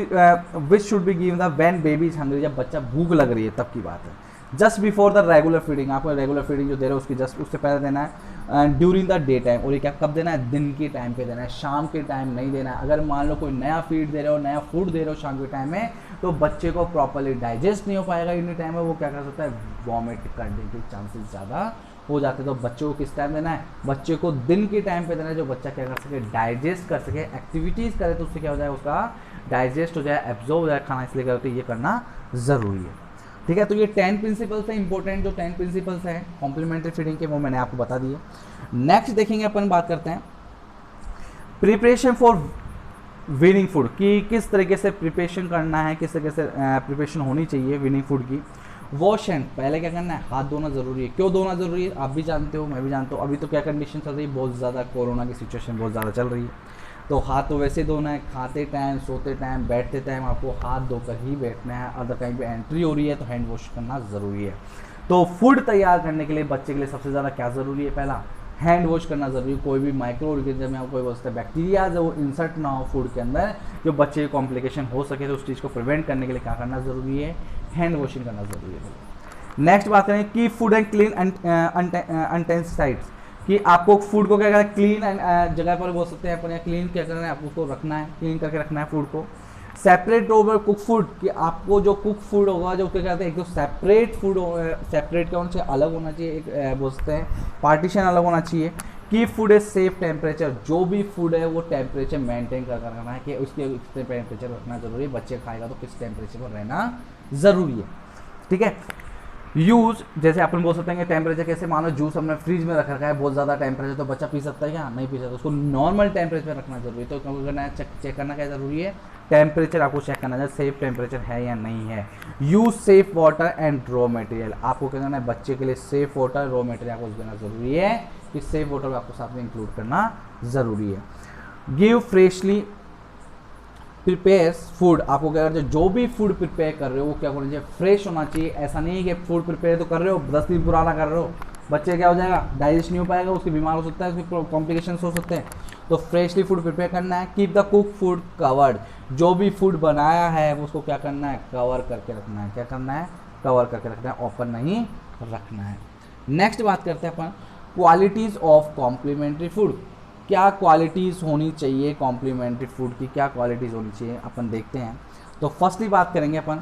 which should be given the when baby is hungry, जब बच्चा भूख लग रही है तब की बात है। Just before the regular feeding, आपको रेगुलर फीडिंग जो दे रहे हो उसकी जस्ट उससे पहले देना है, ड्यूरिंग द डे टाइम, और ये क्या कब देना है, दिन के टाइम पे देना है, शाम के टाइम नहीं देना है। अगर मान लो कोई नया फीड दे रहे हो, नया फूड दे रहे हो शाम के टाइम में, तो बच्चे को प्रॉपरली डाइजेस्ट नहीं हो पाएगा इन टाइम में, वो क्या कर सकता है वॉमिट करने के चांसेस ज़्यादा हो जाते हैं। तो बच्चों को किस टाइम देना है, बच्चे को दिन के टाइम पे देना है, जो बच्चा क्या कर सके डाइजेस्ट कर सके, एक्टिविटीज़ करे तो उससे क्या हो जाए उसका डाइजेस्ट हो जाए, एब्जॉर्ब हो जाए खाना, इसलिए क्या होता है ये करना ज़रूरी है। ठीक है, तो ये 10 प्रिंसिपल्स हैं इंपॉर्टेंट, जो 10 प्रिंसिपल्स हैं कॉम्प्लीमेंट्री फीडिंग के, वो मैंने आपको बता दिए। नेक्स्ट देखेंगे अपन, बात करते हैं प्रिपरेशन फॉर विनिंग फूड, कि किस तरीके से प्रिपरेशन करना है, किस तरीके से प्रिपरेशन होनी चाहिए विनिंग फूड की। वॉश हैंड, पहले क्या करना है हाथ धोना ज़रूरी है। क्यों धोना ज़रूरी है आप भी जानते हो, मैं भी जानता हूँ। अभी तो क्या कंडीशन चल रही है, बहुत ज़्यादा कोरोना की सिचुएशन बहुत ज़्यादा चल रही है, तो हाथ तो वैसे धोना है, खाते टाइम, सोते टाइम, बैठते टाइम आपको हाथ धोकर ही बैठना है। अगर कहीं पे एंट्री हो रही है तो हैंड वॉश करना ज़रूरी है। तो फूड तैयार करने के लिए बच्चे के लिए सबसे ज़्यादा क्या ज़रूरी है, पहला हैंड वॉश करना ज़रूरी है। कोई भी माइक्रो ऑर्गेनिज्म या कोई बोलते हैं बैक्टीरिया जो वो इंसर्ट ना हो फूड के अंदर, जो बच्चे को कॉम्प्लिकेशन हो सके, तो उस चीज़ को प्रिवेंट करने के लिए क्या करना ज़रूरी है, हैंड वॉशिंग करना ज़रूरी है। नेक्स्ट बात करें कि फूड एंड क्लीन अनटेंसिटाइड्स, कि आपको फूड को क्या करना है, क्लीन एंड जगह पर बोल सकते हैं अपन, या क्लीन क्या करना है, आपको उसको रखना है, क्लीन करके रखना है फूड को। सेपरेट ओवर कुक फूड, कि आपको जो कुक फूड होगा जो क्या कहते हैं, एक तो सेपरेट फूड, सेपरेट क्या होना चाहिए, अलग होना चाहिए, एक बोल सकते हैं पार्टीशन अलग होना चाहिए। कि फूड इज सेफ टेम्परेचर, जो भी फूड है वो टेम्परेचर मेंटेन कर रखना है, कि उसके टेम्परेचर रखना जरूरी है, बच्चे खाएगा तो किस टेम्परेचर पर रहना ज़रूरी है, ठीक है। यूज, जैसे अपन बोल सकते हैं कि टेम्परेचर कैसे, मानो जूस हमने फ्रिज में रख रखा है बहुत ज़्यादा टेम्परेचर, तो बच्चा पी सकता है क्या, नहीं पी सकता, उसको नॉर्मल टेम्परेचर रखना जरूरी है। तो क्या करना है, चेक करना क्या जरूरी है, टेम्परेचर आपको चेक करना है, सेफ टेम्परेचर है या नहीं है। Use safe water and raw material, आपको क्या करना है, बच्चे के लिए सेफ वाटर रॉ मटेरियल आपको देना जरूरी है, कि सेफ वाटर आपको साथ में इंक्लूड करना ज़रूरी है। गिव फ्रेशली प्रिपेयर फूड, आपको क्या करना चाहिए, जो भी फूड प्रिपेयर कर रहे हो वो क्या होना चाहिए, फ्रेश होना चाहिए। ऐसा नहीं है कि फूड प्रिपेयर तो कर रहे हो 10 दिन पुराना कर रहे हो, बच्चे क्या हो जाएगा, डाइजेस्ट नहीं हो पाएगा, उसके बीमार हो सकता है, उसके कॉम्प्लिकेशन हो सकते हैं। तो फ्रेशली फूड प्रिपेयर करना है। Keep the cook food covered, जो भी फूड बनाया है वो उसको क्या करना है, कवर करके रखना है, क्या करना है, कवर करके रखना है, ओपन नहीं रखना है। नेक्स्ट बात करते हैं अपन क्वालिटीज़ ऑफ कॉम्प्लीमेंट्री फूड, क्या क्वालिटीज़ होनी चाहिए कॉम्प्लीमेंट्री फूड की, क्या क्वालिटीज़ होनी चाहिए अपन देखते हैं। तो फर्स्टली बात करेंगे अपन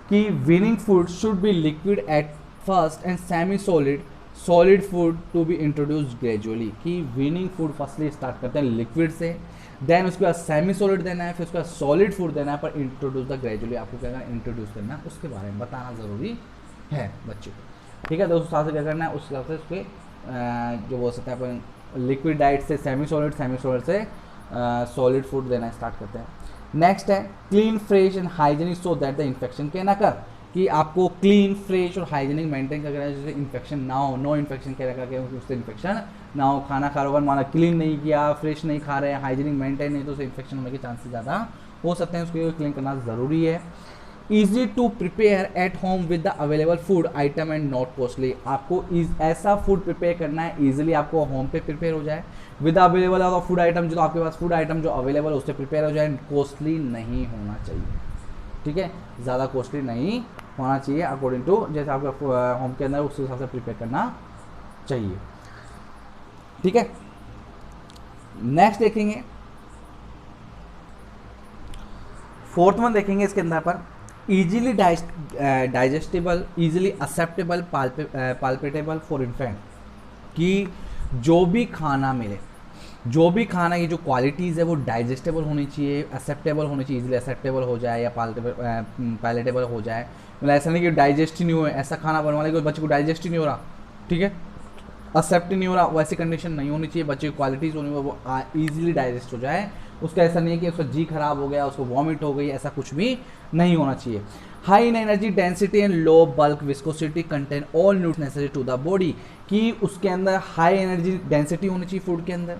कि weaning food should be liquid at first and semi solid food to be introduced gradually, कि विनिंग फूड फर्स्टली स्टार्ट करते हैं लिक्विड से, देन उसके बाद सेमी सॉलिड देना है, फिर उसके बाद सॉलिड फूड देना है, पर इंट्रोड्यूस द ग्रेजुअली, आपको क्या करना है, इंट्रोड्यूस करना है, उसके बारे में बताना ज़रूरी है बच्चों को, ठीक है। तो उस हिसाब से क्या करना है, उस हिसाब से उसके जो बोल सकते हैं अपन लिक्विड डाइट से सेमी सॉलिड से सॉलिड फूड देना स्टार्ट करते हैं। नेक्स्ट है clean fresh and hygienic so that the infection के ना कर, कि आपको क्लीन फ्रेश और हाइजीनिक मेंटेन करके रखना है, जिससे इन्फेक्शन ना हो, नो इन्फेक्शन के रखा के उससे इन्फेक्शन ना हो। खाना खा रहे हो माना क्लीन नहीं किया, फ्रेश नहीं खा रहे हैं, हाइजीनिक मेंटेन नहीं, तो उससे इन्फेक्शन होने के चांसेस ज़्यादा हो सकते हैं, उसको क्लीन करना ज़रूरी है। Easy to prepare at home with the available food item and not costly, आपको ऐसा फूड प्रिपेयर करना है ईजिली आपको होम पे प्रिपेयर हो जाए, विद अवेलेबल फूड आइटम, जो आपके पास फूड आइटम जो अवेलेबल है उससे प्रिपेयर हो जाए, कॉस्टली नहीं होना चाहिए, ठीक है, ज़्यादा कॉस्टली नहीं होना चाहिए, अकॉर्डिंग टू जैसे आपका होम के अंदर उस हिसाब से प्रिपेयर करना चाहिए, ठीक है। नेक्स्ट देखेंगे, फोर्थ वन देखेंगे इसके अंदर पर easily digestible, easily acceptable, palatable for infant, कि जो भी खाना मिले, जो भी खाना की जो क्वालिटीज़ है वो डाइजेस्टेबल होनी चाहिए, एक्सेप्टेबल होनी चाहिए, इजीली एक्सेप्टेबल हो जाए या पैलेटेबल हो जाए, मतलब ऐसा नहीं कि डाइजेस्ट ही नहीं हो, ऐसा खाना बनवा लेंगे बच्चे को डाइजेस्ट ही नहीं हो रहा, ठीक है, एक्सेप्ट ही नहीं हो रहा, वैसी कंडीशन नहीं होनी चाहिए, बच्चे की क्वालिटीज़ होनी वो ईजिली डाइजेस्ट हो जाए, उसका ऐसा नहीं है कि उसका जी खराब हो गया, उसको वॉमिट हो गई, ऐसा कुछ भी नहीं होना चाहिए। High in energy density and low bulk viscosity contain all nutrients necessary to the body, कि उसके अंदर हाई एनर्जी डेंसिटी होनी चाहिए फूड के अंदर,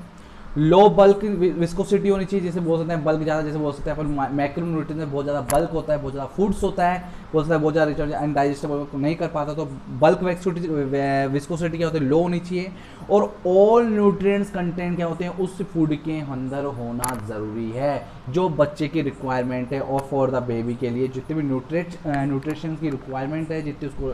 लो बल्क विस्कोसिटी होनी चाहिए, जैसे बोल सकते हैं बल्क ज़्यादा, जैसे बोल सकते हैं अपन मैक्रो न्यूट्रिएंट्स में बहुत ज़्यादा बल्क होता है, बहुत ज़्यादा फूड्स होता है, बोल सकता है बहुत ज़्यादा रिचार्ज एंड डाइजेस्टेबल नहीं कर पाता, तो बल्क विस्कोसिटी क्या होती है, लो होनी चाहिए, और ऑल न्यूट्रिएंट्स कंटेंट क्या होते हैं उस फूड के अंदर होना ज़रूरी है, जो बच्चे की रिक्वायरमेंट है, और फॉर द बेबी के लिए जितने भी न्यूट्रिशन की रिक्वायरमेंट है, जितनी उसको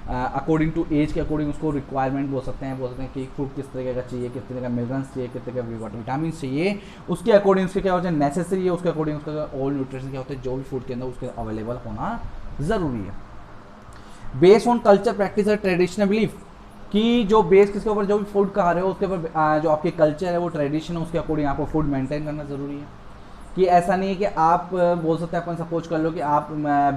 अकॉर्डिंग टू एज के अकॉर्डिंग उसको रिक्वायरमेंट बोल सकते हैं कि फूड किस तरीके का चाहिए, किस तरह का मिनरल्स चाहिए, किस तरह का विटामिन चाहिए, उसके अकॉर्डिंग उसके क्या होता है नेसेसरी है, उसके अकॉर्डिंग उसका ऑल न्यूट्रिशन क्या होता है, जो भी फूड के अंदर उसके अवेलेबल होना ज़रूरी है। बेस्ड ऑन कल्चर प्रैक्टिस और ट्रेडिशनल बिलीफ, कि जो बेस किसके ऊपर जो भी फूड खा रहे हो उसके ऊपर जो आपके कल्चर है वो ट्रेडिशन है उसके अकॉर्डिंग आपको फूड मेंटेन करना ज़रूरी है, कि ऐसा नहीं है कि आप बोल सकते हैं अपन सपोज कर लो कि आप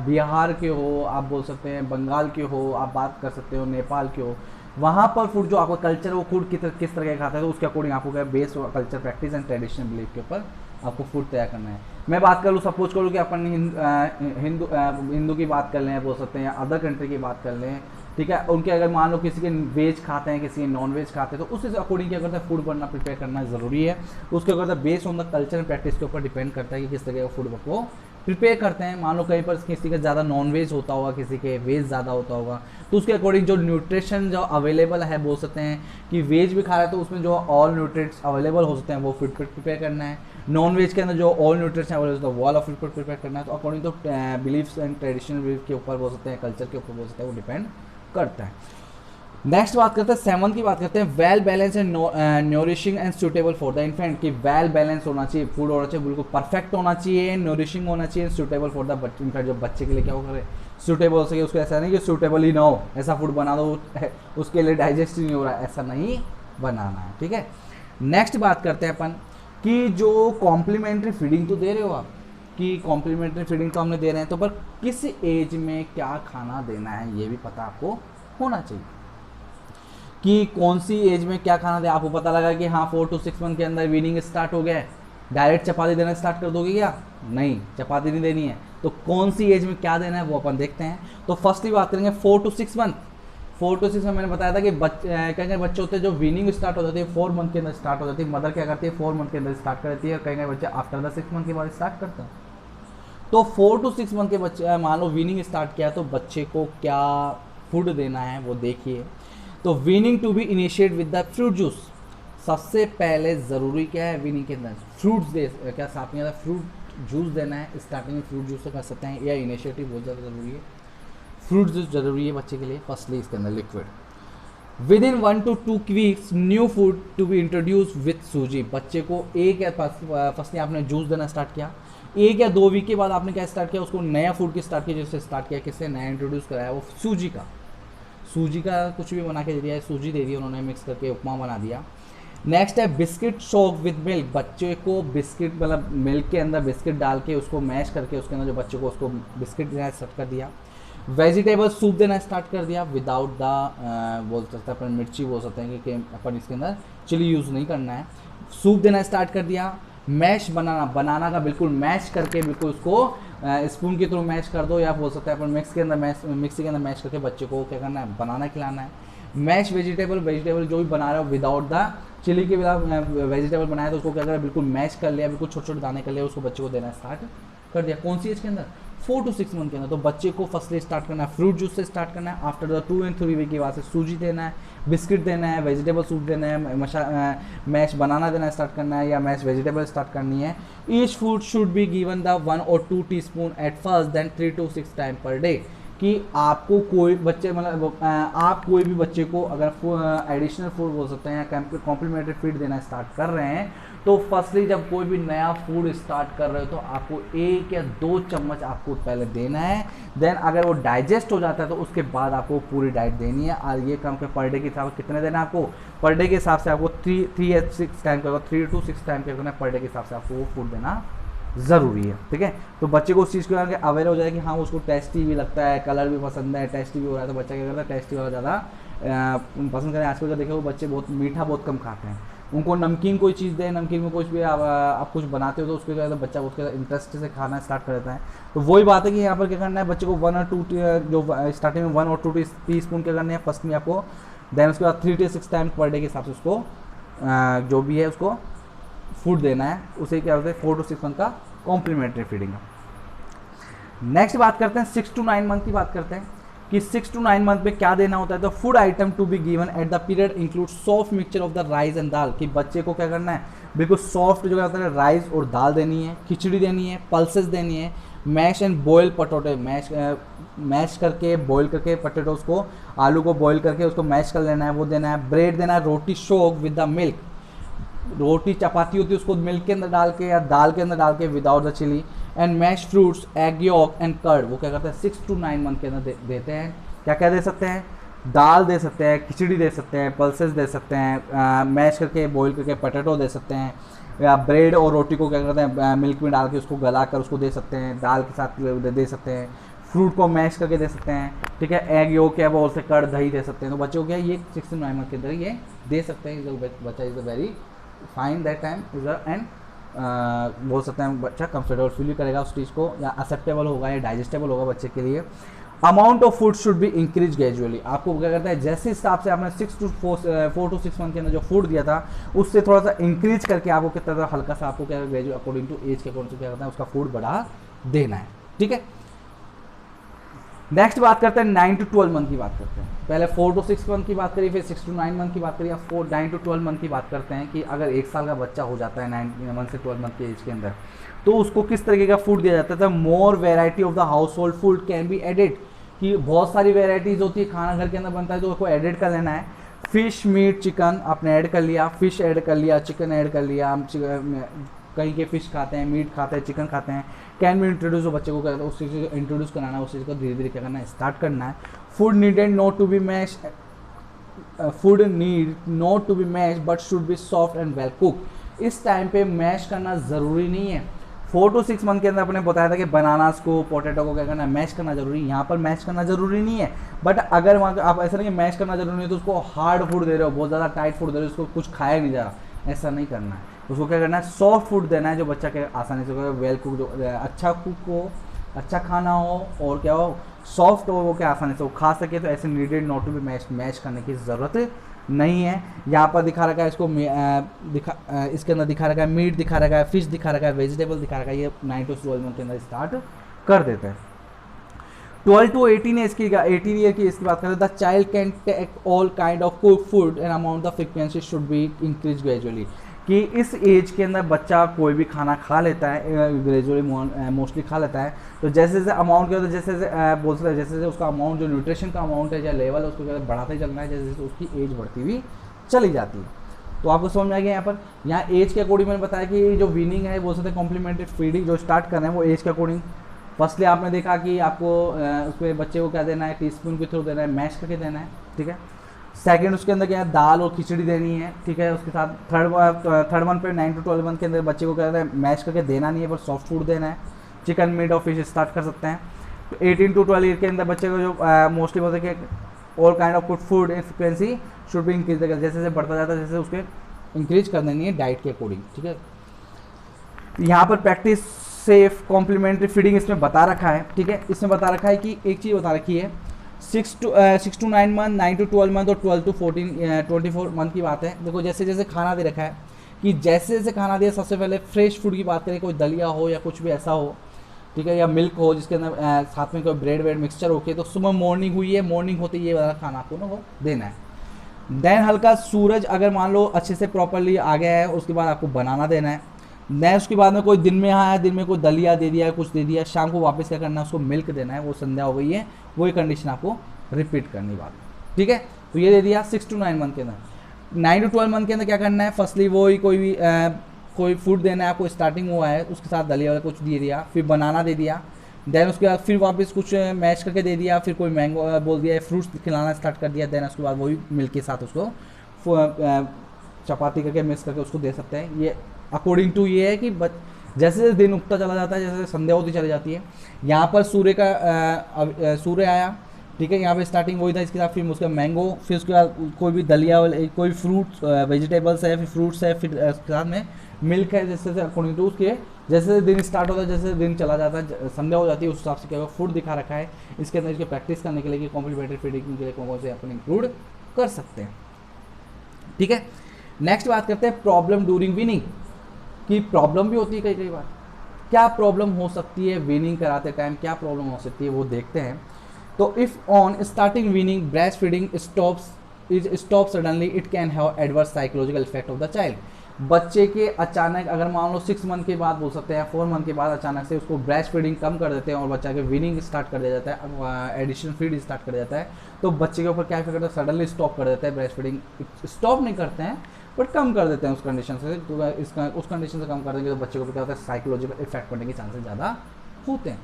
बिहार के हो, आप बोल सकते हैं बंगाल के हो, आप बात कर सकते हो नेपाल के हो, वहाँ पर फूड जो आपका कल्चर है वो फूड किस तरह का खाता है, तो उसके अकॉर्डिंग आपको क्या based culture practice and traditional belief के ऊपर आपको फूड तैयार करना है। मैं बात कर लूँ सपोज कर लूँ कि अपन हिंदू की बात कर लें, बोल सकते हैं, या अदर कंट्री की बात कर लें, ठीक है, उनके अगर मान लो किसी के वेज खाते हैं, किसी के नॉन वेज खाते हैं, तो उस अकॉर्डिंग क्या करता है फूड बनना प्रिपेयर करना ज़रूरी है, उसके according based on the culture and practice के ऊपर डिपेंड करता है कि किस तरह का फूड को प्रिपेयर करते हैं। मान लो कहीं पर किसी का ज़्यादा नॉन वेज होता होगा, किसी के वेज ज़्यादा होता होगा, तो उसके अकॉर्डिंग जो न्यूट्रिशन जो अवेलेबल है, बोल सकते हैं कि वेज भी खा रहा है तो उसमें जो ऑल न्यूट्रिएंट्स अवेलेबल हो सकते हैं वो फूड प्रिपेयर करना है, नॉन वेज के अंदर जो ऑल न्यूट्रिएंट्स अवेलेबल होता है वो वाला फूड प्रिपेयर करना है, तो according to beliefs and traditional belief के ऊपर बोल सकते हैं, कल्चर के ऊपर बोल सकते हैं, वो डिपेंड करता है। नेक्स्ट बात करते हैं 7 की बात करते हैं, well balance and nourishing and suitable for the infant, कि वेल बैलेंस होना चाहिए, फूड होना चाहिए बिल्कुल परफेक्ट होना चाहिए, न्यूरिशिंग होना चाहिए, सूटेबल फॉर द इन्फेंट, जो बच्चे के लिए क्या हो करे सूटेबल हो सके, उसको ऐसा नहीं कि सूटेबल ही ना हो, ऐसा फूड बना दो उसके लिए डाइजेस्ट ही नहीं हो रहा है, ऐसा नहीं बनाना है, ठीक है। नेक्स्ट बात करते हैं अपन कि जो कॉम्प्लीमेंट्री फीडिंग तो दे रहे हो आप, कि कॉम्प्लीमेंट्री फीडिंग तो हमने दे रहे हैं, तो पर किस एज में क्या खाना देना है ये भी पता आपको होना चाहिए, कि कौन सी एज में क्या खाना दे। आपको पता लगा कि हाँ 4 to 6 मंथ के अंदर वीनिंग स्टार्ट हो गया है, डायरेक्ट चपाती देना स्टार्ट कर दोगे क्या? नहीं, चपाती नहीं देनी है, तो कौन सी एज में क्या देना है वो अपन देखते हैं। तो फर्स्ट ही बात करेंगे 4 to 6 मंथ। 4 to 6 में मैंने बताया था कि कहीं बच्चे होते हैं जो वीनिंग स्टार्ट हो जाती है 4 मंथ के अंदर स्टार्ट हो जाती है, मदर क्या करती है 4 मंथ के अंदर स्टार्ट कर देती है, कहीं बच्चे आफ्टर द 6 मंथ के बाद स्टार्ट करते हैं। तो 4 to 6 मंथ के बच्चे मान लो वीनिंग स्टार्ट किया, तो बच्चे को क्या फूड देना है वो देखिए। तो weaning to be initiate with the fruit juice, सबसे पहले ज़रूरी क्या है वीनिंग के अंदर फ्रूट्स दे, क्या साथ में फ्रूट जूस देना है, स्टार्टिंग में फ्रूट जूस से कर सकते हैं, या इनिशिएटिव बहुत ज़्यादा ज़रूरी है, फ्रूट जूस ज़रूरी है बच्चे के लिए। फर्स्टली इसके अंदर liquid with in 1 to 2 weeks new food to be introduce with suji, बच्चे को एक या फर्स्टली आपने जूस देना स्टार्ट किया, 1 या 2 वीक के बाद आपने क्या स्टार्ट किया, उसको नया फूड की स्टार्ट किया, जैसे स्टार्ट किया किससे नया इंट्रोड्यूस कराया वो सूजी का, सूजी का कुछ भी बना के दे दिया है, सूजी दे दी उन्होंने मिक्स करके उपमा बना दिया। नेक्स्ट है बिस्किट सोक विद मिल्क, बच्चे को बिस्किट मतलब मिल्क के अंदर बिस्किट डाल के उसको मैश करके उसके अंदर जो बच्चे को उसको बिस्किट देना स्टार्ट कर दिया। वेजिटेबल सूप देना स्टार्ट कर दिया विदाउट द बोल सकते हैं अपन मिर्ची बोल सकते हैं कि अपन इसके अंदर चिली यूज़ नहीं करना है, सूप देना स्टार्ट कर दिया। मैश बनाना का बिल्कुल मैश करके बिल्कुल उसको स्पून के थ्रू मैश कर दो, या बोल सकते हैं अपन मिक्सी के अंदर मैश करके बच्चे को क्या करना है बनाना खिलाना है। मैश वेजिटेबल जो भी बना रहे हो विदाउट द चिली के बिना वेजिटेबल बनाया तो उसको क्या करें बिल्कुल मैश कर लिया, बिल्कुल छोटे छोटे दाने कर लिया, उसको बच्चे को देना स्टार्ट कर दिया। कौन सी एज के अंदर 4 to 6 मंथ के अंदर। तो बच्चे को फर्स्टली स्टार्ट करना है फ्रूट जूस से स्टार्ट करना है, आफ्टर द 2 and 3 वीक के बाद से सूजी देना है, बिस्किट देना है, वेजिटेबल सूप देना है, मैश बनाना देना स्टार्ट करना है, या मैश वेजिटेबल स्टार्ट करनी है। Each food should be given the 1 or 2 teaspoon at first then 3 to 6 time per day, कि आपको कोई बच्चे मतलब आप कोई भी बच्चे को अगर एडिशनल फूड बोल सकते हैं या कॉम्प्लीमेंट्री फीड देना स्टार्ट कर रहे हैं, तो फर्स्टली जब कोई भी नया फूड स्टार्ट कर रहे हो तो आपको 1 या 2 चम्मच आपको पहले देना है, देन अगर वो डाइजेस्ट हो जाता है तो उसके बाद आपको पूरी डाइट देनी है। और ये कम के पर डे के हिसाब से कितने देना है आपको, पर डे के हिसाब से आपको 3 या 6 टाइम का 3 to 6 टाइम क्या करना है पर डे के हिसाब से आपको वो फूड देना ज़रूरी है, ठीक है। तो बच्चे को उस चीज़ के अवेयर हो जाए कि हाँ उसको टेस्टी भी लगता है, कलर भी पसंद है, टेस्टी भी हो रहा है, तो बच्चा क्या करता है टेस्टी वाला ज़्यादा पसंद करें। आजकल का देखो वो बच्चे बहुत मीठा बहुत कम खाते हैं, उनको नमकीन कोई चीज़ दें, नमकीन में कुछ भी आप कुछ बनाते हो तो उसके बाद बच्चा उसके इंटरेस्ट से खाना स्टार्ट कर देता है। तो वही बात है कि यहाँ पर क्या करना है बच्चे को 1 or 2 जो स्टार्टिंग में 1 or 2 टीस्पून क्या करना है फर्स्ट में आपको, देन उसके बाद 3 to 6 टाइम पर डे के हिसाब से उसको जो भी है उसको फूड देना है, उसे क्या होता है 4 to 6 मंथ का कॉम्प्लीमेंट्री फीडिंग का। नेक्स्ट बात करते हैं 6 to 9 मंथ की बात करते हैं कि 6 to 9 मंथ में क्या देना होता है। तो food item to be given at the period include soft mixture of the rice and dal, कि बच्चे को क्या करना है बिल्कुल सॉफ्ट जो होता है राइस और दाल देनी है, खिचड़ी देनी है, पल्सेस देनी है, मैश एंड बॉयल पटोटे, मैश करके बॉयल करके पटेटोज को आलू को बॉयल करके उसको मैश कर लेना है वो देना है। ब्रेड देना है, रोटी शोक विद द मिल्क, रोटी चपाती होती है उसको मिल्क के अंदर डाल के या दाल के अंदर डाल के without the chilli. And mash fruits egg yolk and curd, वो क्या करते हैं 6 to 9 मंथ के अंदर देते हैं। क्या क्या दे सकते हैं, दाल दे सकते हैं, खिचड़ी दे सकते हैं, पल्सेस दे सकते हैं, मैश करके बॉईल करके पटेटो दे सकते हैं, या ब्रेड और रोटी को क्या करते हैं मिल्क में डाल के उसको गला कर उसको दे सकते हैं, दाल के साथ दे सकते हैं, फ्रूट को मैश करके दे सकते हैं, ठीक है। एग योग क्या बोल से कर्ड दही दे सकते हैं। तो बच्चों को क्या ये 6 to 9 मंथ के अंदर ये दे सकते हैं। बच्चा is a very fine that time is and बोल सकते हैं बच्चा कंफर्टेबल फील करेगा उस चीज़ को, या एक्सेप्टेबल होगा या डाइजेस्टेबल होगा बच्चे के लिए। Amount of food should be increase gradually, आपको क्या करता है जैसे हिसाब से आपने 4 to 6 मंथ के अंदर जो फूड दिया था उससे थोड़ा सा इंक्रीज करके आपको कितना हल्का सा आपको क्या ग्रेजुअल अकॉर्डिंग टू एज के अकॉर्डिंग टू क्या करता है उसका फूड बढ़ा देना है, ठीक है। नेक्स्ट बात करते हैं 9 to 12 मंथ की बात करते हैं। पहले 4 to 6 मंथ की बात करी, फिर 6 to 9 मंथ की बात करी, अब 9 to 12 मंथ की बात करते हैं कि अगर 1 साल का बच्चा हो जाता है 9 मंथ से 12 मंथ के एज के अंदर, तो उसको किस तरीके का फूड दिया जाता है। More variety of the household food can be added, कि बहुत सारी वेराइटीज़ होती है, खाना घर के अंदर बनता है तो उसको एडिट कर लेना है। फिश, मीट, चिकन आपने ऐड कर लिया, फिश ऐड कर लिया, चिकन ऐड कर लिया। हम कहीं के फिश खाते हैं, मीट खाते हैं, चिकन खाते हैं। कैन बी इंट्रोड्यूस, जो बच्चे को कहते हैं उस चीज़ को इंट्रोड्यूस कराना है, उस चीज़ को धीरे धीरे क्या करना है, स्टार्ट करना है। Food needed not to be mash, food need not to be mash but should be soft and well cook. इस टाइम पे मैश करना ज़रूरी नहीं है। 4 to 6 मंथ के अंदर अपने बताया था कि बनानास को, पोटैटो को क्या करना है, मैश करना जरूरी है। यहाँ पर मैश करना जरूरी नहीं है, बट अगर वहाँ आप ऐसा नहीं कि मैश करना जरूरी नहीं है तो उसको हार्ड फूड दे रहे हो, बहुत ज़्यादा टाइट फूड दे रहे हो, उसको कुछ खाया नहीं जा रहा, ऐसा नहीं करना है। उसको क्या करना है, सॉफ्ट फूड देना है जो बच्चा के आसानी से वेल कुक, जो अच्छा कुक हो, अच्छा खाना हो और क्या हो, सॉफ्ट हो, वो क्या आसानी से वो खा सके। तो ऐसे needed not to be mash करने की ज़रूरत नहीं है। यहाँ पर दिखा रखा है इसको इसके अंदर दिखा रखा है मीट दिखा रखा है, फिश दिखा रखा है, वेजिटेबल दिखा रखा है। ये 9 to 12 मंथ के अंदर स्टार्ट कर देते हैं। 12 to 18 ईयर की इसकी बात करें, the child can take all kind of cook food and amount the frequency should be increase gradually. कि इस एज के अंदर बच्चा कोई भी खाना खा लेता है, ग्रेजुअली मोस्टली खा लेता है। तो जैसे जैसे अमाउंट क्या होता है, जैसे बोलते हैं जैसे जैसे उसका अमाउंट, जो न्यूट्रिशन का अमाउंट है या लेवल है, उसको बढ़ाते ही चलना है जैसे जैसे उसकी एज बढ़ती हुई चली जाती है। तो आपको समझ में आ गया यहाँ पर। यहाँ एज के अकॉर्डिंग मैंने बताया कि जो वीनिंग है, बोल सकते हैं कॉम्प्लीमेंट्री फीडिंग जो स्टार्ट करना है वो एज के अकॉर्डिंग। फर्स्टली आपने देखा कि आपको उसमें बच्चे को क्या देना है, टीस्पून के थ्रू देना है, मैश करके देना है, ठीक है। सेकंड उसके अंदर क्या है, दाल और खिचड़ी देनी है, ठीक है। उसके साथ थर्ड वन पे 9 to 12 मंथ के अंदर बच्चे को क्या है, मैश करके देना नहीं है, पर सॉफ्ट फूड देना है। चिकन, मीट और फिश स्टार्ट कर सकते हैं। तो 18 to 12 ईयर के अंदर बच्चे को जो मोस्टली बोलते हैं कि all kind of good food in frequency should be increase, जैसे जैसे बढ़ता जाता है जैसे उसके इंक्रीज कर देनी है डाइट के अकॉर्डिंग, ठीक है। यहाँ पर प्रैक्टिस सेफ कॉम्प्लीमेंट्री फीडिंग इसमें बता रखा है, ठीक है। इसमें बता रखा है कि एक चीज़ बता रखी है, 6 to 9 मंथ, 9 to 12 मंथ और 12 to 24 मंथ की बात है। देखो जैसे जैसे खाना दे रखा है कि जैसे जैसे खाना दिया, सबसे पहले फ्रेश फूड की बात करें, कोई दलिया हो या कुछ भी ऐसा हो, ठीक है, या मिल्क हो जिसके अंदर साथ में कोई ब्रेड वेड मिक्सचर हो के, तो सुबह मॉर्निंग हुई है, मॉर्निंग होते ये वाला खाना आपको ना वो देना है। देन हल्का सूरज अगर मान लो अच्छे से प्रॉपरली आ गया है, उसके बाद आपको बनाना देना है। देन उसके बाद में कोई दिन में आया, दिन में कोई दलिया दे दिया, कुछ दे दिया, शाम को वापस क्या करना है, उसको मिल्क देना है। वो संध्या हो गई है, वही कंडीशन आपको रिपीट करनी बात, ठीक है। तो ये दे दिया 6 to 9 मंथ के अंदर। 9 to 12 मंथ के अंदर क्या करना है, फर्स्टली वो ही कोई फूड देना है आपको, स्टार्टिंग हुआ है उसके साथ दलिया वाला कुछ दे दिया, फिर बनाना दे दिया। देन उसके बाद फिर वापस कुछ मैश करके दे दिया, फिर कोई मैंगो बोल दिया, फ्रूट्स खिलाना स्टार्ट कर दिया। देन उसके बाद वही मिल्क के साथ उसको चपाती करके मिक्स करके उसको दे सकते हैं। ये अकॉर्डिंग टू ये है कि जैसे जैसे दिन उगता चला जाता है, जैसे संध्या होती चली जाती है। यहाँ पर सूर्य आया, ठीक है, यहाँ पे स्टार्टिंग वही था, इसके साथ फिर उसका मैंगो, फिर उसके बाद कोई भी दलिया कोई फ्रूट्स वेजिटेबल्स है, फिर फ्रूट्स है, फिर उसके साथ में मिल्क है। जैसे जैसे अकॉर्डिंग टू उसके जैसे दिन स्टार्ट होता है, जैसे दिन चला जाता है, संध्या हो जाती है, उस हिसाब से क्या फूड दिखा रखा है इसके अंदर। इसके प्रैक्टिस करने के लिए कि कॉम्प्लीमेंट्री फीडिंग के लिए कौन कौन से अपन इंक्लूड कर सकते हैं, ठीक है। नेक्स्ट बात करते हैं प्रॉब्लम ड्यूरिंग वीनिंग, की प्रॉब्लम भी होती है कई बार। क्या प्रॉब्लम हो सकती है वीनिंग कराते टाइम, क्या प्रॉब्लम हो सकती है वो देखते हैं। तो if on starting weaning breast feeding stop suddenly, it can have adverse psychological effect of the child. बच्चे के अचानक अगर मान लो 6 मंथ के बाद बोल सकते हैं, 4 मंथ के बाद अचानक से उसको ब्रेस्ट फीडिंग कम कर देते हैं और बच्चा के वीनिंग स्टार्ट कर दिया जाता है, एडिशनल फीड स्टार्ट कर दिया जाता है, तो बच्चे के ऊपर क्या इफेक्ट होता है, सडनली स्टॉप कर देते हैं ब्रेस्ट फीडिंग। स्टॉप नहीं करते हैं बट कम कर देते हैं उस कंडीशन से। तो उस कंडीशन से कम कर देंगे तो बच्चे को क्या होता है, साइकोलॉजिकल इफेक्ट पड़ने के चांसेस ज़्यादा होते हैं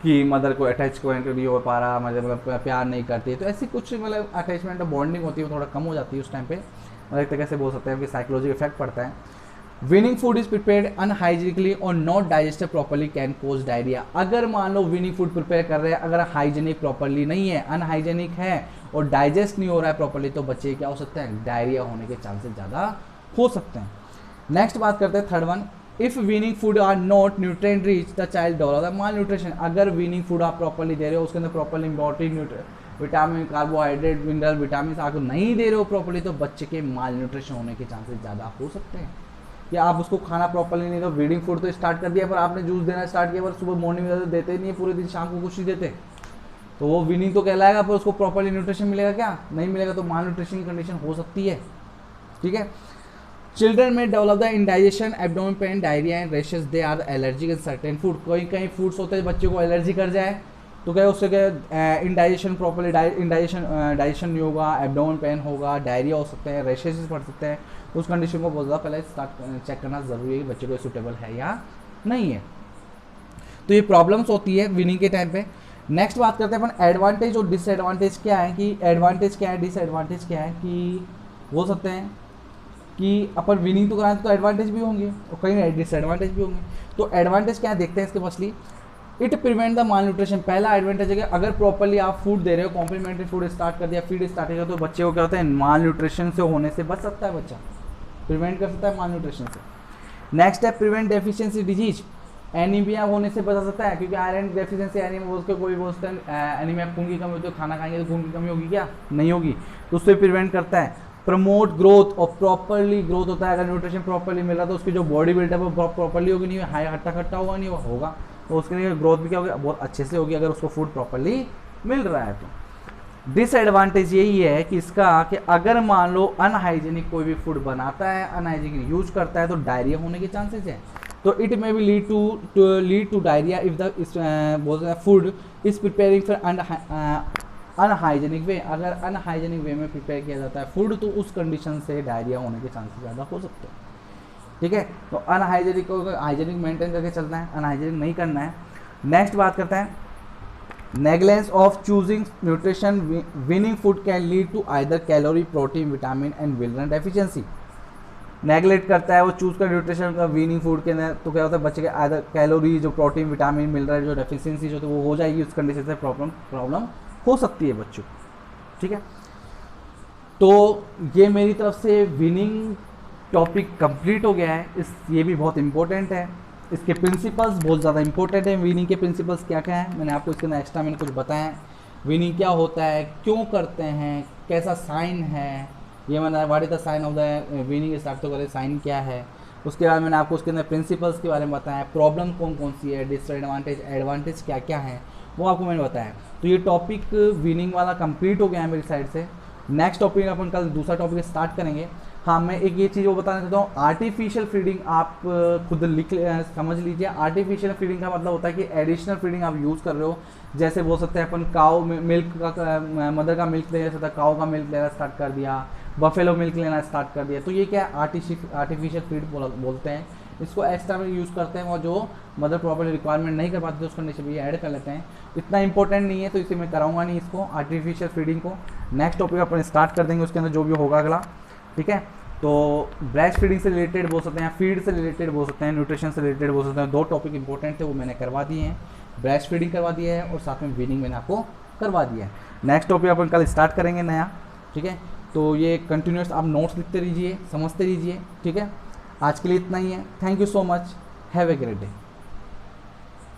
कि मदर को अटैच नहीं हो पा रहा, मतलब प्यार नहीं करती, तो ऐसी कुछ मतलब अटैचमेंट और बॉन्डिंग होती है वो थोड़ा कम हो जाती है उस टाइम पे। और एक तरीके से बोल सकते हैं कि साइकोलॉजिकल इफेक्ट पड़ता है। Weaning food is prepared unhygienically और not digested properly can cause diarrhoea. अगर मान लो विनिंग फूड प्रिपेयर कर रहे हैं, अगर हाइजीनिक प्रॉपर्ली नहीं है, अनहाइजीनिक है और डाइजेस्ट नहीं हो रहा है प्रॉपर्ली, तो बच्चे क्या हो सकते हैं, डायरिया होने के चांसेस ज़्यादा हो सकते हैं। नेक्स्ट बात करते हैं third one, if weaning food are not nutrient rich the child develop malnutrition. अगर वीनिंग फूड आप प्रॉपर्ली दे रहे हो, उसके अंदर properly important vitamin, carbohydrate, mineral, vitamin आपको नहीं दे रहे हो प्रॉपर्ली, तो बच्चे के माल न्यूट्रिशन होने के चांसेस ज़्यादा हो सकते हैं। या आप उसको खाना प्रॉपर्ली नहीं दो, वीडिंग फूड तो स्टार्ट कर दिया पर आपने जूस देना स्टार्ट किया, पर सुबह मॉर्निंग में देते ही नहीं है, पूरे दिन शाम को कुछ नहीं देते, तो वो वीनिंग तो कहलाएगा पर उसको प्रॉपर्ली न्यूट्रिशन मिलेगा क्या, नहीं मिलेगा, तो माल न्यूट्रिशन की कंडीशन हो सकती है, ठीक है। चिल्ड्रन में develop the indigestion, abdomen pain, diarrhoea and rashes, they are allergic in certain food. कई फूड्स होते हैं बच्चे को एलर्जी कर जाए, तो क्या उससे क्या इंडाइजेशन प्रॉपरली डाइजेशन नहीं होगा, एब्डोमेन पेन होगा, डायरिया हो सकता है, रैशेस पड़ सकते हैं। उस कंडीशन को बहुत ज़्यादा पहले स्टार्ट चेक करना ज़रूरी है कि बच्चे को सूटेबल है या नहीं है। तो ये प्रॉब्लम्स होती है विनिंग के टाइम पे। नेक्स्ट बात करते हैं अपन एडवांटेज और डिसएडवांटेज क्या है, कि एडवांटेज क्या है, डिसएडवांटेज क्या है, कि बोल सकते हैं कि अपन विनिंग तो कराएं तो एडवांटेज भी होंगे और कहीं डिसएडवांटेज भी होंगे। तो एडवांटेज क्या है देखते हैं इसके firstly. It prevent the mall nutrition. पहला एडवांटेज है कि अगर प्रॉपरली आप फूड दे रहे हो, कॉम्प्लीमेंट्री फूड स्टार्ट कर दिया, फीड स्टार्ट किया, तो बच्चे को क्या होता है, माल न्यूट्रिशन से होने से बच सकता है, बच्चा प्रिवेंट कर सकता है माल न्यूट्रिशन से। नेक्स्ट है प्रिवेंट डेफिशिएंसी डिजीज। एनीमिया होने से बचा सकता है, क्योंकि आयरन डेफिशिएंसी एनीमिया बोल के कोई बोलते हैं एनीमिया खून की कमी होती है, खाना खाएंगे तो खून की कमी होगी क्या, नहीं होगी, तो उससे प्रिवेंट करता है। प्रमोट ग्रोथ, और प्रॉपरली ग्रोथ होता है, अगर न्यूट्रिशन प्रॉपरली मिल रहा तो उसकी जो बॉडी बिल्डअप है वो प्रॉपरली होगी, नहीं हाई हट्टा खट्टा होगा, नहीं होगा, तो उसके लिए ग्रोथ भी क्या होगी, बहुत अच्छे से होगी अगर उसको फूड प्रॉपरली मिल रहा है तो। डिसएडवांटेज यही है कि इसका कि अगर मान लो अनहाइजीनिक कोई भी फूड बनाता है, अनहाइजीनिक यूज करता है, तो डायरिया होने के चांसेस है। तो it may be lead to diarrhoea if the बोलते हैं food is preparing for unhygienic way. अगर अनहाइजेनिक वे में प्रिपेयर किया जाता है फूड, तो उस कंडीशन से डायरिया होने के चांसेस ज़्यादा हो सकते हैं। ठीक है, तो अनहाइजेनिक को हाइजेनिक मेंटेन करके चलना है, अनहाइजेनिक नहीं करना है। नेक्स्ट बात करते हैं negligence of choosing nutrition weaning food can lead to either calorie, protein, vitamin and mineral deficiency. Neglect करता है वो चूज कर न्यूट्रिशन का विनिंग फूड के अंदर, तो क्या होता है बच्चे के आइदर कैलोरी, जो प्रोटीन, विटामिन, मिनरल जो डेफिशिएंसी जो वो हो जाएगी, उस कंडीशन से प्रॉब्लम हो सकती है बच्चों। ठीक है, तो ये मेरी तरफ से विनिंग टॉपिक कंप्लीट हो गया है। ये भी बहुत इंपॉर्टेंट है, इसके प्रिंसिपल्स बहुत ज़्यादा इंपॉर्टेंट है। विनिंग के प्रिंसिपल्स क्या क्या हैं मैंने आपको इसके अंदर एक्स्ट्रा मैंने कुछ बताया है। विनिंग क्या होता है, क्यों करते हैं, कैसा साइन है, ये मैंने what is the sign of the weaning start तो करे, साइन क्या है। उसके बाद मैंने आपको उसके अंदर प्रिंसिपल्स के बारे में बताया, प्रॉब्लम कौन कौन सी है, डिसएडवांटेज एडवांटेज क्या क्या है, वो आपको मैंने बताया। तो ये टॉपिक विनिंग वाला कंप्लीट हो गया है मेरी साइड से। नेक्स्ट टॉपिक अपन कल दूसरा टॉपिक स्टार्ट करेंगे। हाँ, मैं एक ये चीज़ वो बताना चाहता हूँ, आर्टिफिशियल फीडिंग आप खुद समझ लीजिए। आर्टिफिशियल फीडिंग का मतलब होता है कि एडिशनल फीडिंग आप यूज़ कर रहे हो। जैसे बोल सकते हैं अपन काऊ मिल्क का, मदर का मिल्क लेना सकता, काऊ का मिल्क लेना स्टार्ट कर दिया, बफेलो मिल्क लेना स्टार्ट कर दिया, तो ये क्या है, आर्टिफिशियल फीड बोलते हैं। इसको एक्स्ट्रा में यूज़ करते हैं, और जो मदर प्रॉपर्ली रिक्वायरमेंट नहीं कर पाते तो उस कंडीशन में ये ऐड कर लेते हैं। इतना इंपॉर्टेंट नहीं है, तो इसे मैं कराऊंगा नहीं इसको, आर्टिफिशियल फीडिंग को। नेक्स्ट टॉपिक अपन स्टार्ट कर देंगे, उसके अंदर जो भी होगा अगला। ठीक है, तो ब्रेस्ट फीडिंग से रिलेटेड बोल सकते हैं, फीड से रिलेटेड बोल सकते हैं, न्यूट्रिशन से रिलेटेड बोल सकते हैं। 2 टॉपिक इंपॉर्टेंट थे वो मैंने करवा दिए हैं, ब्रेस्ट फीडिंग करवा दिया है और साथ में विनिंग मैंने आपको करवा दिया है। नेक्स्ट टॉपिक अपन कल स्टार्ट करेंगे नया। ठीक है, तो ये कंटिन्यूस आप नोट्स लिखते रहिए, समझते रहिए। ठीक है, आज के लिए इतना ही है। Thank you so much, have a great day.